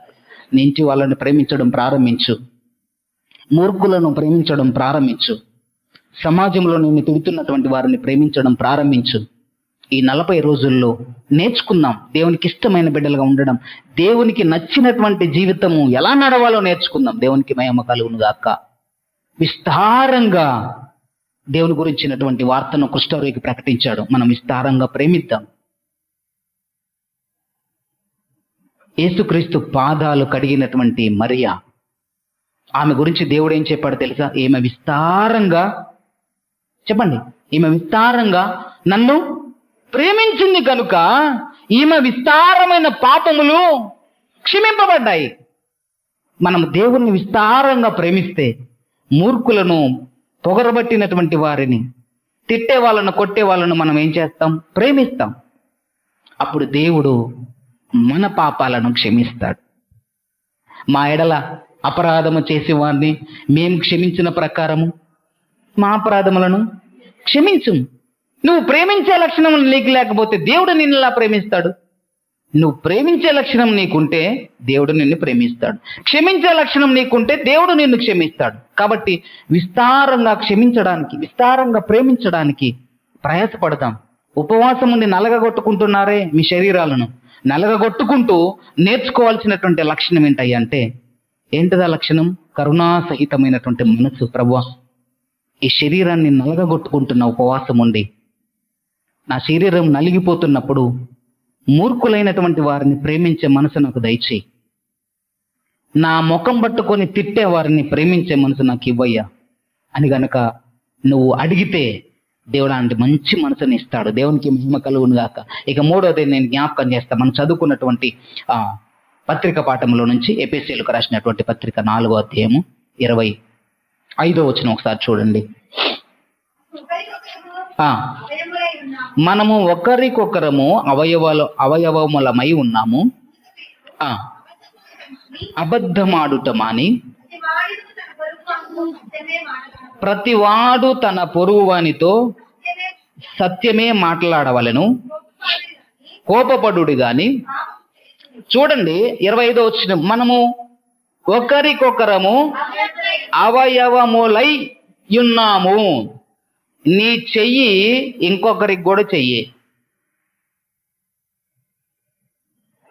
నుంచి వాళ్ళని ప్రేమించడం ప్రారంభించు, మూర్ఖులను ప్రేమించడం ప్రారంభించు, సమాజంలో నిన్ను తిడుతున్నటువంటి వారిని ప్రేమించడం ప్రారంభించు. ఈ 40 రోజుల్లో నేర్చుకుందాం దేవునికి ఇష్టమైన బిడ్డలుగా ఉండడం, దేవునికి నచ్చినటువంటి జీవితము ఎలా నడవాలో నేర్చుకుందాం. దేవునికి మహిమ కలుగునుగాక. విస్తారంగా దేవుని గురించినటువంటి వార్తను కుష్ఠరోగికి ప్రకటించాడు. మనం విస్తారంగా ప్రేమిద్దాం. యేసుక్రీస్తు పాదాలు కడిగినటువంటి మరియా, ఆమె గురించి దేవుడు ఏం చెప్పాడు తెలుసా? ఈమె విస్తారంగా, చెప్పండి, ఈమె విస్తారంగా నన్ను ప్రేమించింది కనుక ఈమె విస్తారమైన పాపములు క్షమింపబడ్డాయి. మనం దేవుణ్ణి విస్తారంగా ప్రేమిస్తే మూర్ఖులను, పొగరబట్టినటువంటి వారిని, తిట్టే వాళ్ళను, కొట్టే వాళ్ళను మనం ఏం చేస్తాం? ప్రేమిస్తాం. అప్పుడు దేవుడు మన పాపాలను క్షమిస్తాడు. మా ఎడల అపరాధము చేసే వారిని మేము క్షమించిన ప్రకారము మా అపరాధములను క్షమించు. నువ్వు ప్రేమించే లక్షణం నీకు లేకపోతే దేవుడు నిన్ను ఎలా ప్రేమిస్తాడు? నువ్వు ప్రేమించే లక్షణం నీకుంటే దేవుడు నిన్ను ప్రేమిస్తాడు. క్షమించే లక్షణం నీకుంటే దేవుడు నిన్ను క్షమిస్తాడు. కాబట్టి విస్తారంగా క్షమించడానికి, విస్తారంగా ప్రేమించడానికి ప్రయాసపడదాం. ఉపవాసం ఉండి నలగగొట్టుకుంటున్నారే మీ శరీరాలను, నలగగొట్టుకుంటూ నేర్చుకోవాల్సినటువంటి లక్షణం ఏంటంటే, ఏంటిదా లక్షణం? కరుణాసహితమైనటువంటి మనసు. ప్రభువా, ఈ శరీరాన్ని నలగగొట్టుకుంటున్న ఉపవాసం ఉండి నా శరీరం నలిగిపోతున్నప్పుడు మూర్ఖులైనటువంటి వారిని ప్రేమించే మనసు నాకు దయచేయి. నా ముఖం పట్టుకొని తిట్టే వారిని ప్రేమించే మనసు నాకు ఇవ్వయ్యా అని గనక నువ్వు అడిగితే దేవుడు అలాంటి మంచి మనసుని ఇస్తాడు. దేవునికి మహిమ కలుగును గాక. ఇక 3వది నేను జ్ఞాపకం చేస్తాను. మనం చదువుకున్నటువంటి పత్రిక పాఠంలో నుంచి, ఎఫెసీయులకు రాసినటువంటి పత్రిక 4వ అధ్యాయము 25వ వచనం ఒకసారి చూడండి. మనము ఒకరికొకరము అవయవములమై ఉన్నాము. అబద్ధమాడుట మాని ప్రతివాడు తన పొరుగు వానితో సత్యమే మాట్లాడవలెను, కోపపడుడు గాని. చూడండి 25వ వచనం, మనము ఒకరికొకరము అవయవములై ఉన్నాము. నీ చెయ్యి ఇంకొకరికి కూడా చెయ్యి.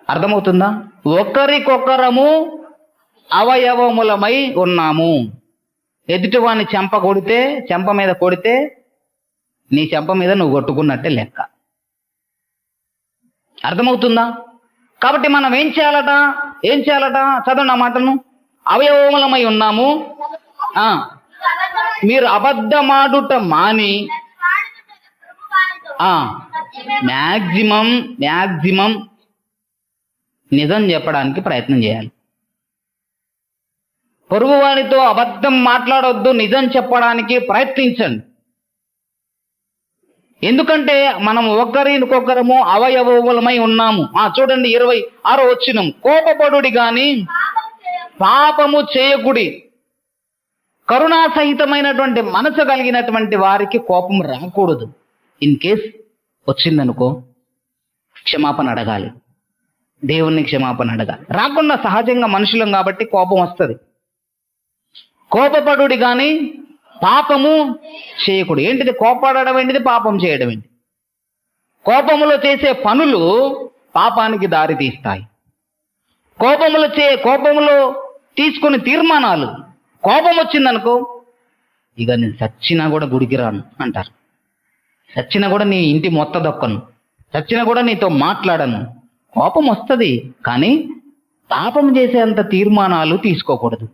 అర్థమవుతుందా? ఒకరికొకరము అవయవములమై ఉన్నాము. ఎదుటివాని చెంప మీద కొడితే నీ చెంప మీద నువ్వు కొట్టుకున్నట్టే లెక్క. అర్థమవుతుందా? కాబట్టి మనం ఏం చేయాలట? చదవండి ఆ మాటను. అవయవములమై ఉన్నాము. మీరు అబద్ధమాడుట మాని మ్యాక్సిమం నిజం చెప్పడానికి ప్రయత్నం చేయాలి. పొరుగువాడితో అబద్ధం మాట్లాడొద్దు, నిజం చెప్పడానికి ప్రయత్నించండి. ఎందుకంటే మనం ఒకరికొకరము అవయవములమై ఉన్నాము. చూడండి 26వ వచనం, కోపపడుడి గాని పాపము చేయకుడి. కరుణా సహితమైనటువంటి మనసు కలిగినటువంటి వారికి కోపం రాకూడదు. ఇన్ కేస్ వచ్చిందనుకో క్షమాపణ అడగాలి, దేవుణ్ణి క్షమాపణ అడగాలి. రాకుండా సహజంగా మనుషులం కాబట్టి కోపం వస్తుంది. కోపపడుడి కానీ పాపము చేయకూడదు. ఏంటిది కోపడడం? ఏంటిది పాపం చేయడం? ఏంటి? కోపములో చేసే పనులు పాపానికి దారి తీస్తాయి. కోపములో తీసుకునే తీర్మానాలు, కోపం వచ్చిందనుకో ఇక నేను చచ్చినా కూడా గుడికి రాను అంటారు, చచ్చినా కూడా నీ ఇంటి మొత్తం దొక్కను, చచ్చినా కూడా నీతో మాట్లాడను. కోపం వస్తుంది కానీ పాపం చేసేంత తీర్మానాలు తీసుకోకూడదు.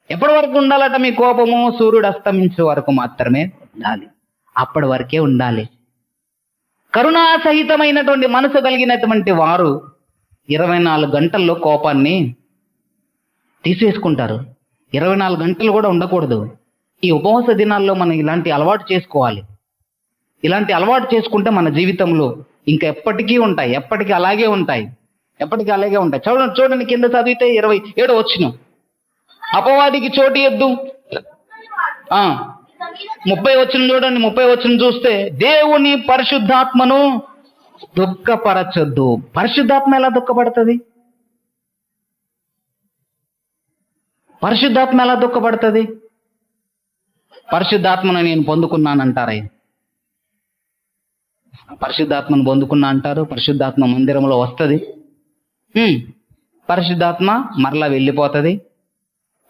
ఎప్పటి వరకు ఉండాలట మీ కోపము? సూర్యుడు అస్తమించే వరకు మాత్రమే ఉండాలి. అప్పటి వరకే ఉండాలి. కరుణా సహితమైనటువంటి మనసు కలిగినటువంటి వారు 24 గంటల్లో కోపాన్ని తీసేసుకుంటారు. 24 గంటలు కూడా ఉండకూడదు. ఈ ఉపవాస దినాల్లో మనం ఇలాంటి అలవాటు చేసుకోవాలి. ఇలాంటి అలవాటు చేసుకుంటే మన జీవితంలో ఇంకా ఎప్పటికీ ఉంటాయి, ఎప్పటికీ అలాగే ఉంటాయి. చూడండి కింద చదివితే 27వ వచనం, అపవాదికి చోటు ఇయ్యొద్దు. 30వ వచనం చూడండి. 30వ వచనం చూస్తే దేవుని పరిశుద్ధాత్మను దుఃఖపరచొద్దు. పరిశుద్ధాత్మ ఎలా దుఃఖపడుతుంది? పరిశుద్ధాత్మను నేను పొందుకున్నానంటారా? పరిశుద్ధాత్మను పొందుకున్నా అంటారు. పరిశుద్ధాత్మ మందిరంలో వస్తుంది, పరిశుద్ధాత్మ మరలా వెళ్ళిపోతుంది,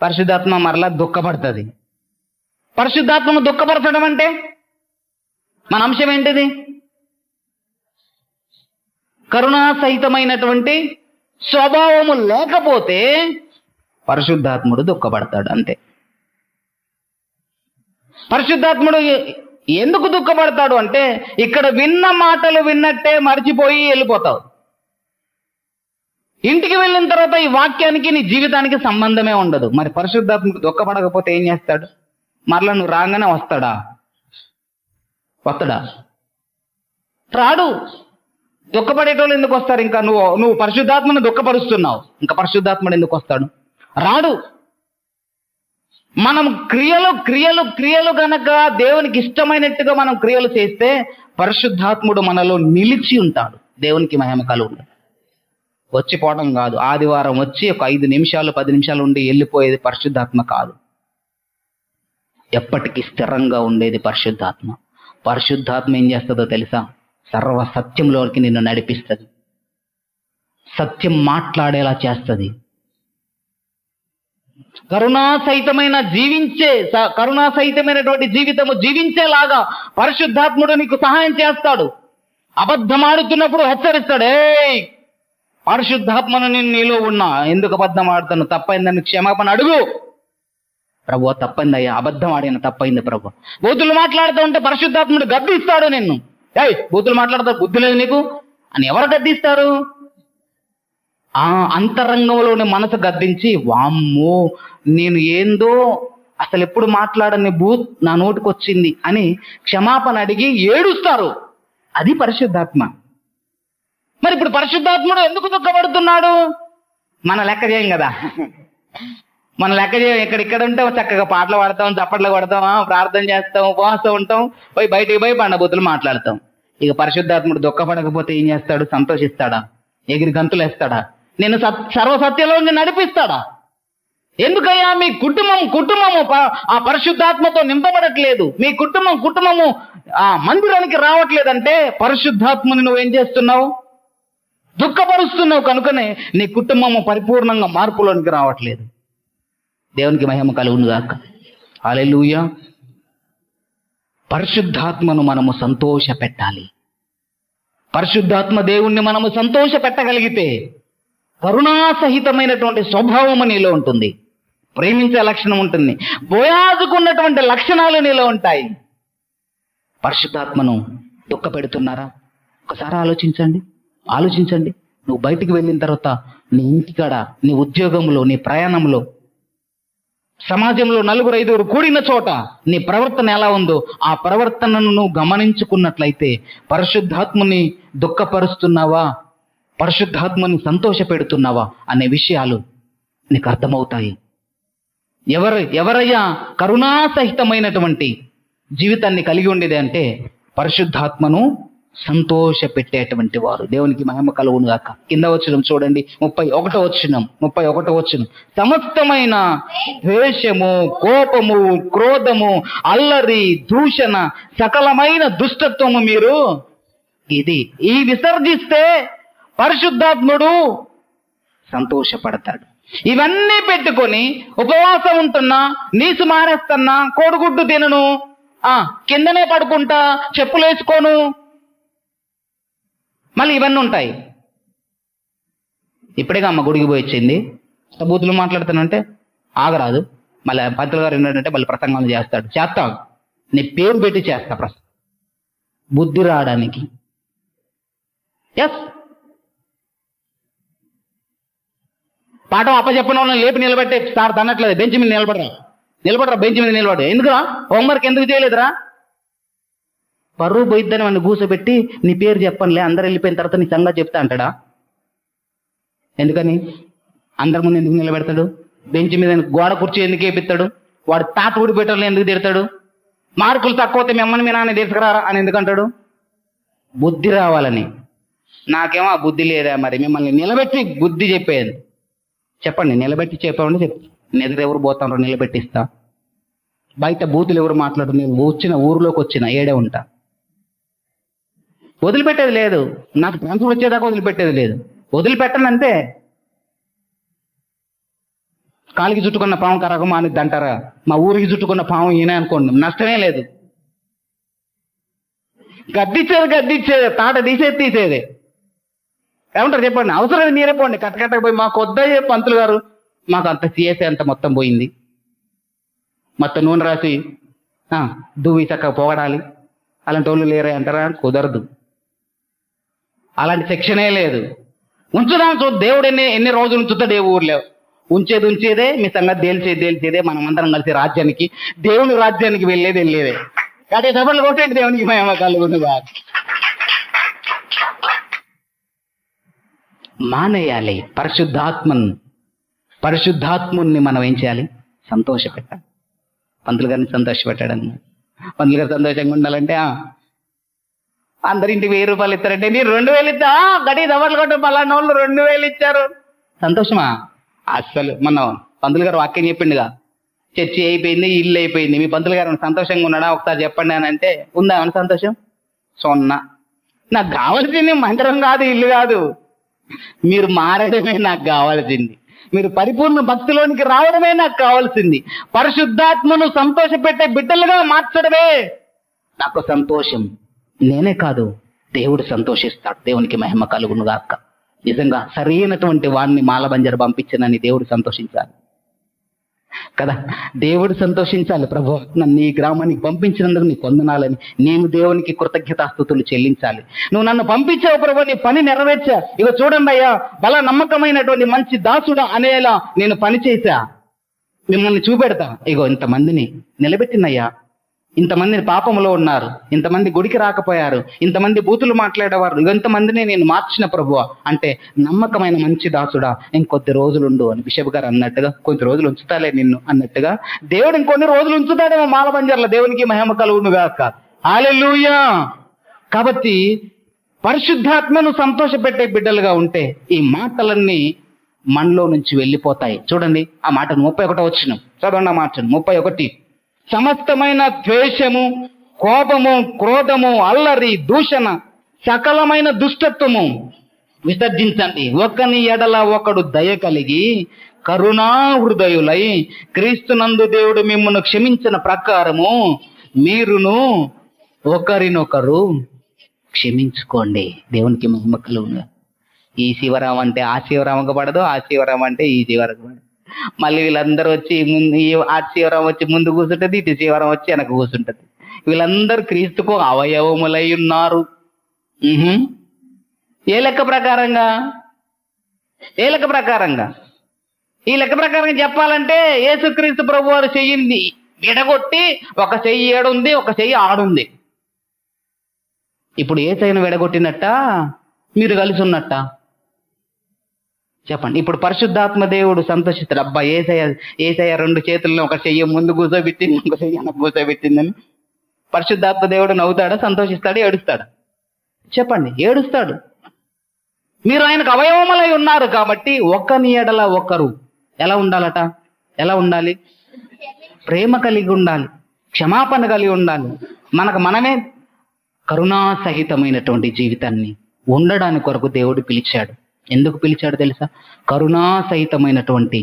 పరిశుద్ధాత్మ మరలా దుఃఖపడుతుంది. పరిశుద్ధాత్మను దుఃఖపరచడం అంటే మన అంశం ఏంటిది? కరుణా సహితమైనటువంటి స్వభావము లేకపోతే పరిశుద్ధాత్ముడు దుఃఖపడతాడు అంతే. పరిశుద్ధాత్ముడు ఎందుకు దుఃఖపడతాడు అంటే ఇక్కడ విన్న మాటలు విన్నట్టే మర్చిపోయి వెళ్ళిపోతావు. ఇంటికి వెళ్ళిన తర్వాత ఈ వాక్యానికి నీ జీవితానికి సంబంధమే ఉండదు. మరి పరిశుద్ధాత్మకు దుఃఖపడకపోతే ఏం చేస్తాడు? మరలా నువ్వు రాగానే వస్తాడా? రాడు. దుఃఖపడేటోళ్ళు ఎందుకు వస్తారు? ఇంకా నువ్వు పరిశుద్ధాత్మను దుఃఖపరుస్తున్నావు, ఇంకా పరిశుద్ధాత్ముడు ఎందుకు వస్తాడు? రాడు. మనం క్రియలు గనక దేవునికి ఇష్టమైనట్టుగా మనం క్రియలు చేస్తే పరిశుద్ధాత్ముడు మనలో నిలిచి ఉంటాడు. దేవునికి మహిమ కలుగును. వచ్చిపోవడం కాదు. ఆదివారం వచ్చి ఒక 5 నిమిషాలు 10 నిమిషాలు ఉండి వెళ్ళిపోయేది పరిశుద్ధాత్మ కాదు. ఎప్పటికీ స్థిరంగా ఉండేది పరిశుద్ధాత్మ. పరిశుద్ధాత్మ ఏం చేస్తుందో తెలుసా? సర్వ సత్యంలోకి నిన్ను నడిపిస్తుంది, సత్యం మాట్లాడేలా చేస్తుంది. కరుణా సహితమైనటువంటి జీవితము జీవించేలాగా పరిశుద్ధాత్ముడు నీకు సహాయం చేస్తాడు. అబద్ధం ఆడుతున్నప్పుడు హెచ్చరిస్తాడు, పరిశుద్ధాత్మను నేను నీలో ఉన్నా, ఎందుకు అబద్ధం ఆడుతాను? తప్పైందని క్షమాపణ అడుగు. ప్రభు తప్పైందయ్యా, అబద్ధం ఆడిన తప్పైంది ప్రభు. బూతులు మాట్లాడుతూ ఉంటే పరిశుద్ధాత్ముడు గద్దిస్తాడు నిన్ను. బూతులు మాట్లాడతావు, బుద్ధి లేదు నీకు అని ఎవరు గద్దిస్తారు? అంతరంగంలోని మనసు గద్దించి, వామ్మో నేను ఏందో అసలు ఎప్పుడు మాట్లాడని బూత్ నా నోటికి వచ్చింది అని క్షమాపణ అడిగి ఏడుస్తారు. అది పరిశుద్ధాత్మ. మరి ఇప్పుడు పరిశుద్ధాత్ముడు ఎందుకు దుఃఖపడుతున్నాడు? మన లెక్క చేయం కదా, మన లెక్క చేయం. ఇక్కడ ఉంటాం, చక్కగా పాటలు పాడతాం, చప్పట్లు కొడతాం, ప్రార్థన చేస్తాం, ఉపవాసం ఉంటాం, బయటికి పోయి పండబూతులు మాట్లాడతాం. ఇక పరిశుద్ధాత్ముడు దుఃఖపడకపోతే ఏం చేస్తాడు? సంతోషిస్తాడా? ఎగిరి గంతులు వేస్తాడా? నేను సర్వసత్యంలో నడిపిస్తాడా? ఎందుకయ్యా మీ కుటుంబము ఆ పరిశుద్ధాత్మతో నింపబడట్లేదు, మీ కుటుంబము ఆ మందిరానికి రావట్లేదంటే పరిశుద్ధాత్మని నువ్వేం చేస్తున్నావు? దుఃఖపరుస్తున్నావు. కనుకనే నీ కుటుంబము పరిపూర్ణంగా మార్పులోనికి రావట్లేదు. దేవునికి మహిమ కలుగును గాక. హల్లెలూయా. పరిశుద్ధాత్మను మనము సంతోష పెట్టాలి. పరిశుద్ధాత్మ దేవుణ్ణి మనము సంతోష పెట్టగలిగితే కరుణా సహితమైనటువంటి స్వభావము నీలో ఉంటుంది, ప్రేమించే లక్షణం ఉంటుంది, బోయాజుకున్నటువంటి లక్షణాలు నీలో ఉంటాయి. పరిశుద్ధాత్మను దుఃఖపెడుతున్నారా? ఒకసారి ఆలోచించండి. నువ్వు బయటికి వెళ్ళిన తర్వాత నీ ఇంటికాడ, నీ ఉద్యోగంలో, నీ ప్రయాణంలో, సమాజంలో 4-5 కూడిన చోట నీ ప్రవర్తన ఎలా ఉందో ఆ ప్రవర్తనను నువ్వు గమనించుకున్నట్లయితే పరిశుద్ధాత్మని దుఃఖపరుస్తున్నావా, పరిశుద్ధాత్మని సంతోష పెడుతున్నావా అనే విషయాలు నీకు అర్థమవుతాయి. ఎవరయ్యా కరుణాసహితమైనటువంటి జీవితాన్ని కలిగి ఉండేది అంటే పరిశుద్ధాత్మను సంతోష పెట్టేటువంటి వారు. దేవునికి మహిమ కలుగును గాక. కింద వచనం చూడండి, 31 వచనం. సమస్తమైన ద్వేషము, కోపము, క్రోధము, అల్లరి, దూషణ, సకలమైన దుష్టత్వము మీరు ఈ విసర్జిస్తే పరిశుద్ధాత్ముడు సంతోషపడతాడు. ఇవన్నీ పెట్టుకొని ఉపవాసం ఉంటున్నా, నీసు మారేస్తున్నా, కోడిగుడ్డు తినను, కిందనే పడుకుంటా, చెప్పులు వేసుకోను, మళ్ళీ ఇవన్నీ ఉంటాయి. ఇప్పుడేగా అమ్మ గుడికి పోయి వచ్చింది, బూతులు మాట్లాడుతానంటే ఆగరాదు. మళ్ళీ పంతులు గారు ఏంటంటే మళ్ళీ ప్రసంగాలు చేస్తాం. నీ పేరు పెట్టి చేస్తా ప్రసంగం, బుద్ధి రావడానికి. ఎస్, పాఠం అప్పచెప్పిన వాళ్ళని లేపి నిలబెట్టే సార్ తనట్లేదు. బెంచ్ మీద నిలబడరా, బెంచ్ మీద నిలబడి. ఎందుకురా హోంవర్క్ ఎందుకు చేయలేదురా? పరువు పోయిద్దని వాడిని కూర్చోబెట్టి నీ పేరు చెప్పనులే, అందరు వెళ్ళిపోయిన తర్వాత నీ సంగతి చెప్తా అంటాడా? ఎందుకని? అందరి ముందు ఎందుకు నిలబెడతాడు? బెంచ్ మీద గోడ కుర్చీ ఎందుకు వేపిస్తాడు? వాడు తాత ఊడిపెట్టాలని ఎందుకు తిడతాడు? మార్కులు తక్కువతే మిమ్మల్ని మీ నాన్న తీసుకురారా అని ఎందుకంటాడు? బుద్ధి రావాలని. నాకేమో ఆ బుద్ధి లేదా? మరి మిమ్మల్ని నిలబెట్టి బుద్ధి చెప్పేది చెప్పండి. నిలబెట్టి చెప్పండి. నిద్రెవరు పోతారో నిలబెట్టిస్తా. బయట బూతులు ఎవరు మాట్లాడు, నేను వచ్చిన ఊరిలోకి వచ్చిన ఏడే ఉంటా. వదిలిపెట్టేది లేదు. నాకు ట్రాన్స్ఫర్ వచ్చేదాకా వదిలిపెట్టేది లేదు. వదిలిపెట్టను అంతే. కాలికి చుట్టుకున్న పాము కరగమా అని అంటారా? మా ఊరికి చుట్టుకున్న పాము ఈయన అనుకోండి, నష్టమే లేదు. గద్దిచ్చేది తాట తీసేదే. ఏమంటారు చెప్పండి? అవసరం మీరే పోండి, కట్టకట్టకు పోయి మాకు వద్దయ్యే పంతులు గారు, మాకు అంత సిఎస్ఏ అంత మొత్తం పోయింది, మొత్తం నూనె రాసి దువ్వి చక్కగా పోగడాలి, అలాంటి వాళ్ళు లేరే అంటారా? కుదరదు. అలాంటి శిక్షణే లేదు. ఉంచుదాం దేవుడు ఎన్ని రోజులు ఉంచుతాడు? ఏ ఊర్లో ఉంచేదే. మీ సంగతి తేల్చేదే. మనం అందరం కలిసి రాజ్యానికి, దేవుని రాజ్యానికి వెళ్ళేదే. కాబట్టి సభలు కొట్టండి, దేవునికి మహిమ కలుగునుగా. మానేయాలి. పరిశుద్ధాత్ముని మనం ఏం చేయాలి? సంతోషపెట్టాలి. పంతులు గారిని సంతోషపెట్టాడని, పంతులు గారు సంతోషంగా ఉండాలంటే అందరింటికి 1000 రూపాయలు ఇస్తారంటే నేను 2000 ఇస్తా, గడి దవలు కొట్ట పలానా వాళ్ళు 2000 ఇచ్చారు. సంతోషమా? అస్సలు. మనం పంతులు గారు వాక్యం చెప్పిండుగా, చర్చి అయిపోయింది, ఇల్లు అయిపోయింది, మీ పంతులు గారు సంతోషంగా ఉన్నాడా ఒకసారి చెప్పండి అని అంటే ఉందా అని సంతోషం? సొన్నా. నాకు కావాల్సింది మందిరం కాదు, ఇల్లు కాదు, మీరు మారడమే నాకు కావాల్సింది. మీరు పరిపూర్ణ భక్తిలోనికి రావడమే నాకు కావాల్సింది. పరిశుద్ధాత్మను సంతోషపెట్టే బిడ్డలుగా మార్చడమే నాకు సంతోషం. నేనే కాదు, దేవుడు సంతోషిస్తాడు. దేవునికి మహిమ కలుగును గాక. నిజంగా సరైనటువంటి వాడిని మాలబంజరు పంపించనని దేవుడు సంతోషించాలి కదా. దేవుడు సంతోషించాలి. ప్రభు, నన్ను ఈ గ్రామానికి పంపించినందుకు నీకు వందనాలని నేను దేవునికి కృతజ్ఞతాస్తుతులు చెల్లించాలి. నువ్వు నన్ను పంపించావు ప్రభు, నీ పని నెరవేర్చా. ఇక చూడండి అయ్యా, బల నమ్మకమైనటువంటి మంచి దాసుడా అనేలా నేను పని చేశా, మిమ్మల్ని చూపెడతా. ఇగో ఇంతమందిని నిలబెట్టినయ్యా, ఇంతమందిని పాపంలో ఉన్నారు, ఇంతమంది గుడికి రాకపోయారు, ఇంతమంది బూతులు మాట్లాడేవారు, ఇంతమందిని నేను మార్చిన ప్రభువ అంటే నమ్మకమైన మంచి దాసుడా ఇంకొద్ది రోజులుండు అని బిషప్ గారు అన్నట్టుగా, కొద్ది రోజులు ఉంచుతాలే నిన్ను అన్నట్టుగా దేవుడు ఇంకొన్ని రోజులు ఉంచుతాడేమో మాలబంజర్ల. దేవునికి మహిమ కలుగునుగాక. హల్లెలూయా. కాబట్టి పరిశుద్ధాత్మను సంతోషపెట్టే బిడ్డలుగా ఉంటే ఈ మాటలన్నీ మనలో నుంచి వెళ్ళిపోతాయి. చూడండి ఆ మాటను 31 వచనం చదవండి. ఆ మాటను 31. సమస్తమైన ద్వేషము, కోపము, క్రోధము, అల్లరి, దూషణ, సకలమైన దుష్టత్వము విసర్జించండి. ఒకని ఎడల ఒకడు దయ కలిగి కరుణా హృదయులై క్రీస్తునందు దేవుడు మిమ్మల్ని క్షమించిన ప్రకారము మీరును ఒకరినొకరు క్షమించుకోండి. దేవునికి మహిమ కలుగును. ఈ శివరాం అంటే ఆ శివరామకు పడదు, ఆ శివరాం అంటే ఈ శివరామకు పడదు. మళ్ళీ వీళ్ళందరూ వచ్చి ఆ శివరాం వచ్చి ముందు కూర్చుంటది, ఇటు శివరాం వచ్చి వెనక కూర్చుంటది. వీళ్ళందరూ క్రీస్తుకు అవయవములై ఉన్నారు. ఉహుం. ఏ లెక్క ప్రకారంగా? ఏ లెక్క ప్రకారంగా? ఈ లెక్క ప్రకారం చెప్పాలంటే యేసుక్రీస్తు ప్రభు వారు చెయ్యింది విడగొట్టి ఒక చెయ్యి ఏడుంది, ఒక చెయ్యి ఆడుంది. ఇప్పుడు యేసయ్యను విడగొట్టినట్ట, మీరు కలిసి ఉన్నట్ట? చెప్పండి. ఇప్పుడు పరిశుద్ధాత్మ దేవుడు సంతోషిస్తాడు, అబ్బా ఏసయ్య 2 చేతులను ఒక చెయ్యి ముందు కూర్చోబెట్టింది, ఇంకో చెయ్యి వెనక కూర్చోబెట్టిందని. పరిశుద్ధాత్మ దేవుడు నవ్వుతాడా, సంతోషిస్తాడా, ఏడుస్తాడా? చెప్పండి. ఏడుస్తాడు. మీరు ఆయనకు అవయవములై ఉన్నారు కాబట్టి ఒకని ఎడల ఒకరు ఎలా ఉండాలట? ఎలా ఉండాలి? ప్రేమ కలిగి ఉండాలి, క్షమాపణ కలిగి ఉండాలి. మనకు మనమే కరుణా సహితమైనటువంటి జీవితాన్ని ఉండడానికి కొరకు దేవుడు పిలిచాడు. ఎందుకు పిలిచాడు తెలుసా? కరుణా సహితమైనటువంటి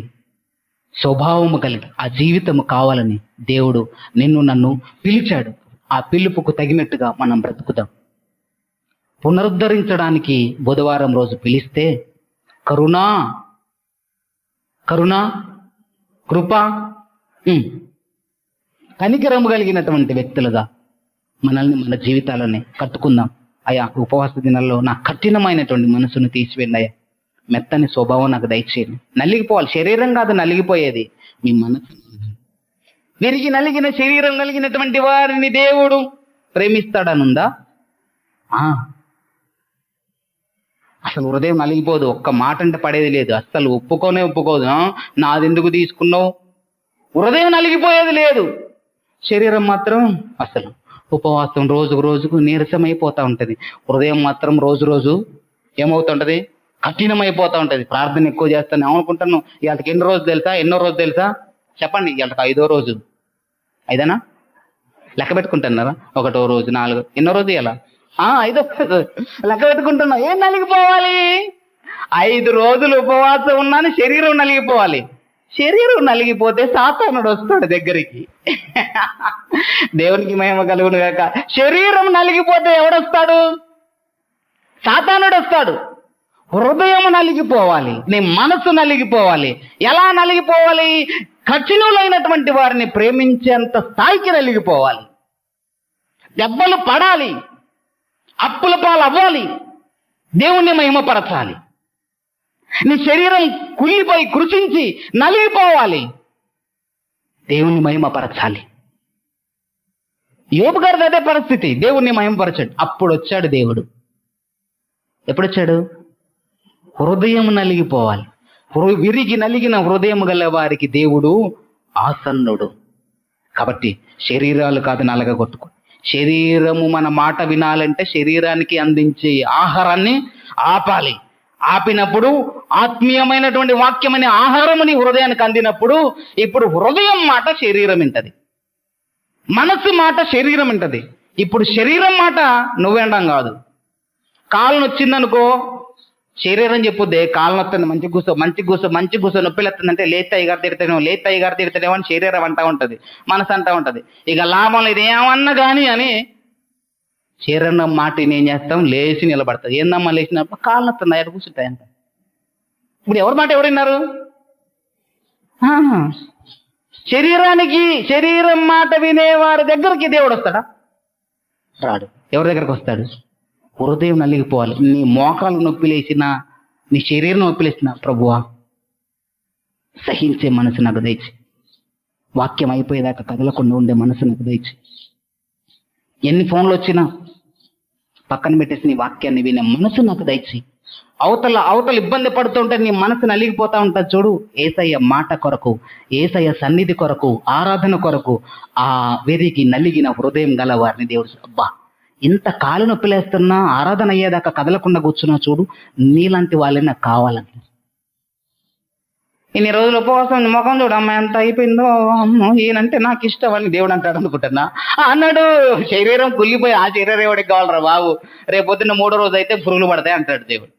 స్వభావము కలిగి ఆ జీవితము కావాలని దేవుడు నిన్ను నన్ను పిలిచాడు. ఆ పిలుపుకు తగినట్టుగా మనం బ్రతుకుదాం. పునరుద్ధరించడానికి బుధవారం రోజు పిలిస్తే కరుణ, కృప, కనికరము కలిగినటువంటి వ్యక్తులుగా మనల్ని మన జీవితాలని కట్టుకుందాం. అయ్యా, ఉపవాస దినాల్లో నా కఠినమైనటువంటి మనసును తీసివేయండి అయ్యా, మెత్తని స్వభావం నాకు దయచేయండి. నలిగిపోవాలి, శరీరం కాదు నలిగిపోయేది, మీ మనసు. విరిగి నలిగిన శరీరం కలిగినటువంటి వారిని దేవుడు ప్రేమిస్తాడనుందా? అసలు హృదయం నలిగిపోదు, ఒక్క మాట అంటే పడేది లేదు, అస్సలు ఒప్పుకోదు. నాది ఎందుకు తీసుకున్నావు? హృదయం నలిగిపోయేది లేదు, శరీరం మాత్రం అసలు ఉపవాసం రోజుకు నీరసమైపోతూ ఉంటుంది. హృదయం మాత్రం రోజు ఏమవుతుంటది? కఠినమైపోతూ ఉంటుంది. ప్రార్థన ఎక్కువ చేస్తాను ఏమనుకుంటాను. ఇవాళకి ఎన్నో రోజు తెలుసా? చెప్పండి. ఇవాళకి 5వ రోజు. 5 లెక్క పెట్టుకుంటున్నారా? 1వ రోజు 4, ఎన్నో రోజు ఇలా 5వ లెక్క పెట్టుకుంటున్నా. ఏం నలిగిపోవాలి? 5 రోజులు ఉపవాసం ఉన్నాను, శరీరం నలిగిపోవాలి. శరీరం నలిగిపోతే సాతానుడు వస్తాడు దగ్గరికి. దేవునికి మహిమ కలుగును గాక. శరీరం నలిగిపోతే ఎవడొస్తాడు? సాతానుడు వస్తాడు. హృదయం నలిగిపోవాలి, నీ మనసు నలిగిపోవాలి. ఎలా నలిగిపోవాలి? కఠినులైనటువంటి వారిని ప్రేమించేంత స్థాయికి నలిగిపోవాలి. దెబ్బలు పడాలి, అప్పుల పాలు అవ్వాలి, దేవుణ్ణి మహిమపరచాలి. నీ శరీరం కుళ్ళిపోయి కృషించి నలిగిపోవాలి, దేవుణ్ణి మహిమపరచాలి. యోబు గారిది అదే పరిస్థితి. దేవుణ్ణి మహిమపరచాడు. అప్పుడు వచ్చాడు దేవుడు. ఎప్పుడొచ్చాడు? హృదయం నలిగిపోవాలి. విరిగి నలిగిన హృదయం గల వారికి దేవుడు ఆసన్నుడు. కాబట్టి శరీరాలు కాదు నలగగొట్టుకో. శరీరము మన మాట వినాలంటే శరీరానికి అందించే ఆహారాన్ని ఆపాలి. ఆపినప్పుడు ఆత్మీయమైనటువంటి వాక్యమనే ఆహారముని హృదయానికి అందినప్పుడు ఇప్పుడు హృదయం మాట శరీరం వింటది, మనసు మాట శరీరం వింటది. ఇప్పుడు శరీరం మాట నువ్వేండం కాదు. కాలు నొచ్చిందనుకో, శరీరం చెప్పుద్దే కాలు నొత్తుంది, మంచి కూసో నొప్పి లేస్తుందంటే లేతాయి గారు తిడతాడేమో అని శరీరం అంటా ఉంటుంది, మనసు అంటా ఉంటుంది. ఇక లాభం లేదు ఏమన్నా కానీ అని శరీరం మాట ఏం చేస్తాం? లేచి నిలబడతాం. ఏందమ్మా లేచినప్పుడు? కాలు నొత్తుంది, ఎక్కడ కూర్చుంటాయి అంట. ఇప్పుడు ఎవరి మాట ఎవరున్నారు? శరీరం మాట వినేవారి దగ్గరికి దేవుడు వస్తాడా? రాడు. ఎవరి దగ్గరకు వస్తాడు? హృదయం నలిగిపోవాలి. నీ మోకాలు నొప్పి లేచినా, నీ శరీరం నొప్పి లేచినా, ప్రభువా సహించే మనసు నాకు దయచి, వాక్యం అయిపోయేదాకా కదలకుండా ఉండే మనసు నాకు దయచి, ఎన్ని ఫోన్లు వచ్చినా పక్కన పెట్టేసి నీ వాక్యాన్ని వినే మనసు నాకు దయచి. అవతల ఇబ్బంది పడుతుంటే నీ మనసు నలిగిపోతా ఉంటుంది చూడు. యేసయ్య మాట కొరకు, యేసయ్య సన్నిధి కొరకు, ఆరాధన కొరకు ఆ వెరిగి నలిగిన హృదయం గల వారిని దేవుడు, అబ్బా ఇంత కాలు నొప్పిలేస్తున్నా ఆరాధన అయ్యేదాకా కదలకుండా కూర్చున్నా చూడు, నీలాంటి వాళ్ళే నాకు కావాలంట. ఇన్ని రోజులు ఉపవాసం ముఖం చూడు అమ్మాయి ఎంత అయిపోయిందో, అమ్మో ఈయనంటే నాకు ఇష్టం అని దేవుడు అంటాడు అనుకుంటున్నా. అన్నాడు శరీరం కుళ్ళిపోయి ఆ శరీరం ఎవడికి కావాలరా బాబు, రేపొద్దున్న 3వ రోజు అయితే పురుగులు పడతాయి అంటాడు దేవుడు.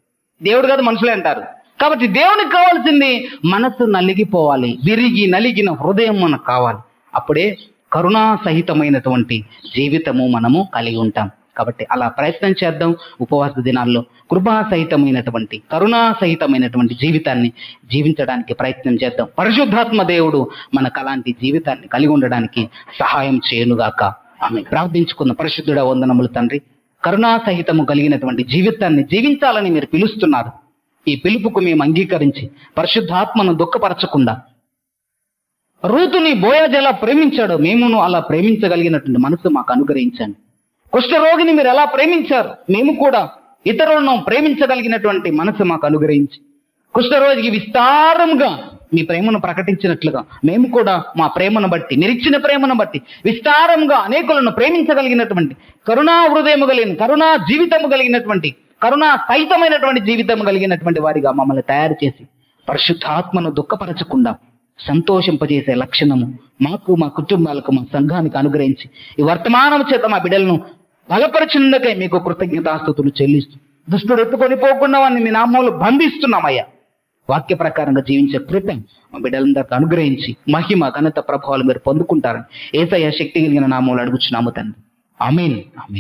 దేవుడు కాదు, మనుషులే అంటారు. కాబట్టి దేవునికి కావాల్సింది మనసు నలిగిపోవాలి, విరిగి నలిగిన హృదయం మనకు కావాలి. అప్పుడే కరుణా సహితమైనటువంటి జీవితము మనము కలిగి ఉంటాం. కాబట్టి అలా ప్రయత్నం చేద్దాం. ఉపవాస దినాల్లో కృపా సహితమైనటువంటి, కరుణా సహితమైనటువంటి జీవితాన్ని జీవించడానికి ప్రయత్నం చేద్దాం. పరిశుద్ధాత్మ దేవుడు మనకు అలాంటి జీవితాన్ని కలిగి ఉండడానికి సహాయం చేయనుగాక. ఆమె ప్రార్థించుకున్న. పరిశుద్ధుడా వందనములు తండ్రి, కరుణాసహితము కలిగినటువంటి జీవితాన్ని జీవించాలని మీరు పిలుస్తున్నారు. ఈ పిలుపుకు మేము అంగీకరించి పరిశుద్ధాత్మను దుఃఖపరచకుండా రూతుని బోయాజు ఎలా ప్రేమించాడో మేమును అలా ప్రేమించగలిగినటువంటి మనసు మాకు అనుగ్రహించండి. కుష్ఠరోగిని మీరు ఎలా ప్రేమించారు, మేము కూడా ఇతరులను ప్రేమించగలిగినటువంటి మనసు మాకు అనుగ్రహించి కుష్ఠరోగికి విస్తారంగా మీ ప్రేమను ప్రకటించినట్లుగా మేము కూడా మా ప్రేమను బట్టి, మీరిచ్చిన ప్రేమను బట్టి విస్తారంగా అనేకులను ప్రేమించగలిగినటువంటి కరుణా హృదయము కలిగిన, కరుణా జీవితము కలిగినటువంటి, కరుణా సహితమైనటువంటి జీవితం కలిగినటువంటి వారిగా మమ్మల్ని తయారు చేసి పరిశుద్ధాత్మను దుఃఖపరచకుండా సంతోషింపజేసే లక్షణము మాకు, మా కుటుంబాలకు, మా సంఘానికి అనుగ్రహించి ఈ వర్తమానం చేత మా బిడ్డలను బలపరిచినందుకై మీకు కృతజ్ఞతాస్తుతులు చెల్లిస్తూ దుష్టుడు ఎత్తుకొని పోకుండా వారిని మీ నామంలో బంధిస్తున్నామయ్యా. వాక్య ప్రకారంగా జీవించే కృప మా బిడ్డలందరికీ అనుగ్రహించి మహిమ, ఘనత, ప్రభావాలు మీరు పొందుకుంటారని యేసయ్య శక్తి కలిగిన నామంలో అడుగుచున్నాము తండ్రి. ఆమేన్, ఆమేన్.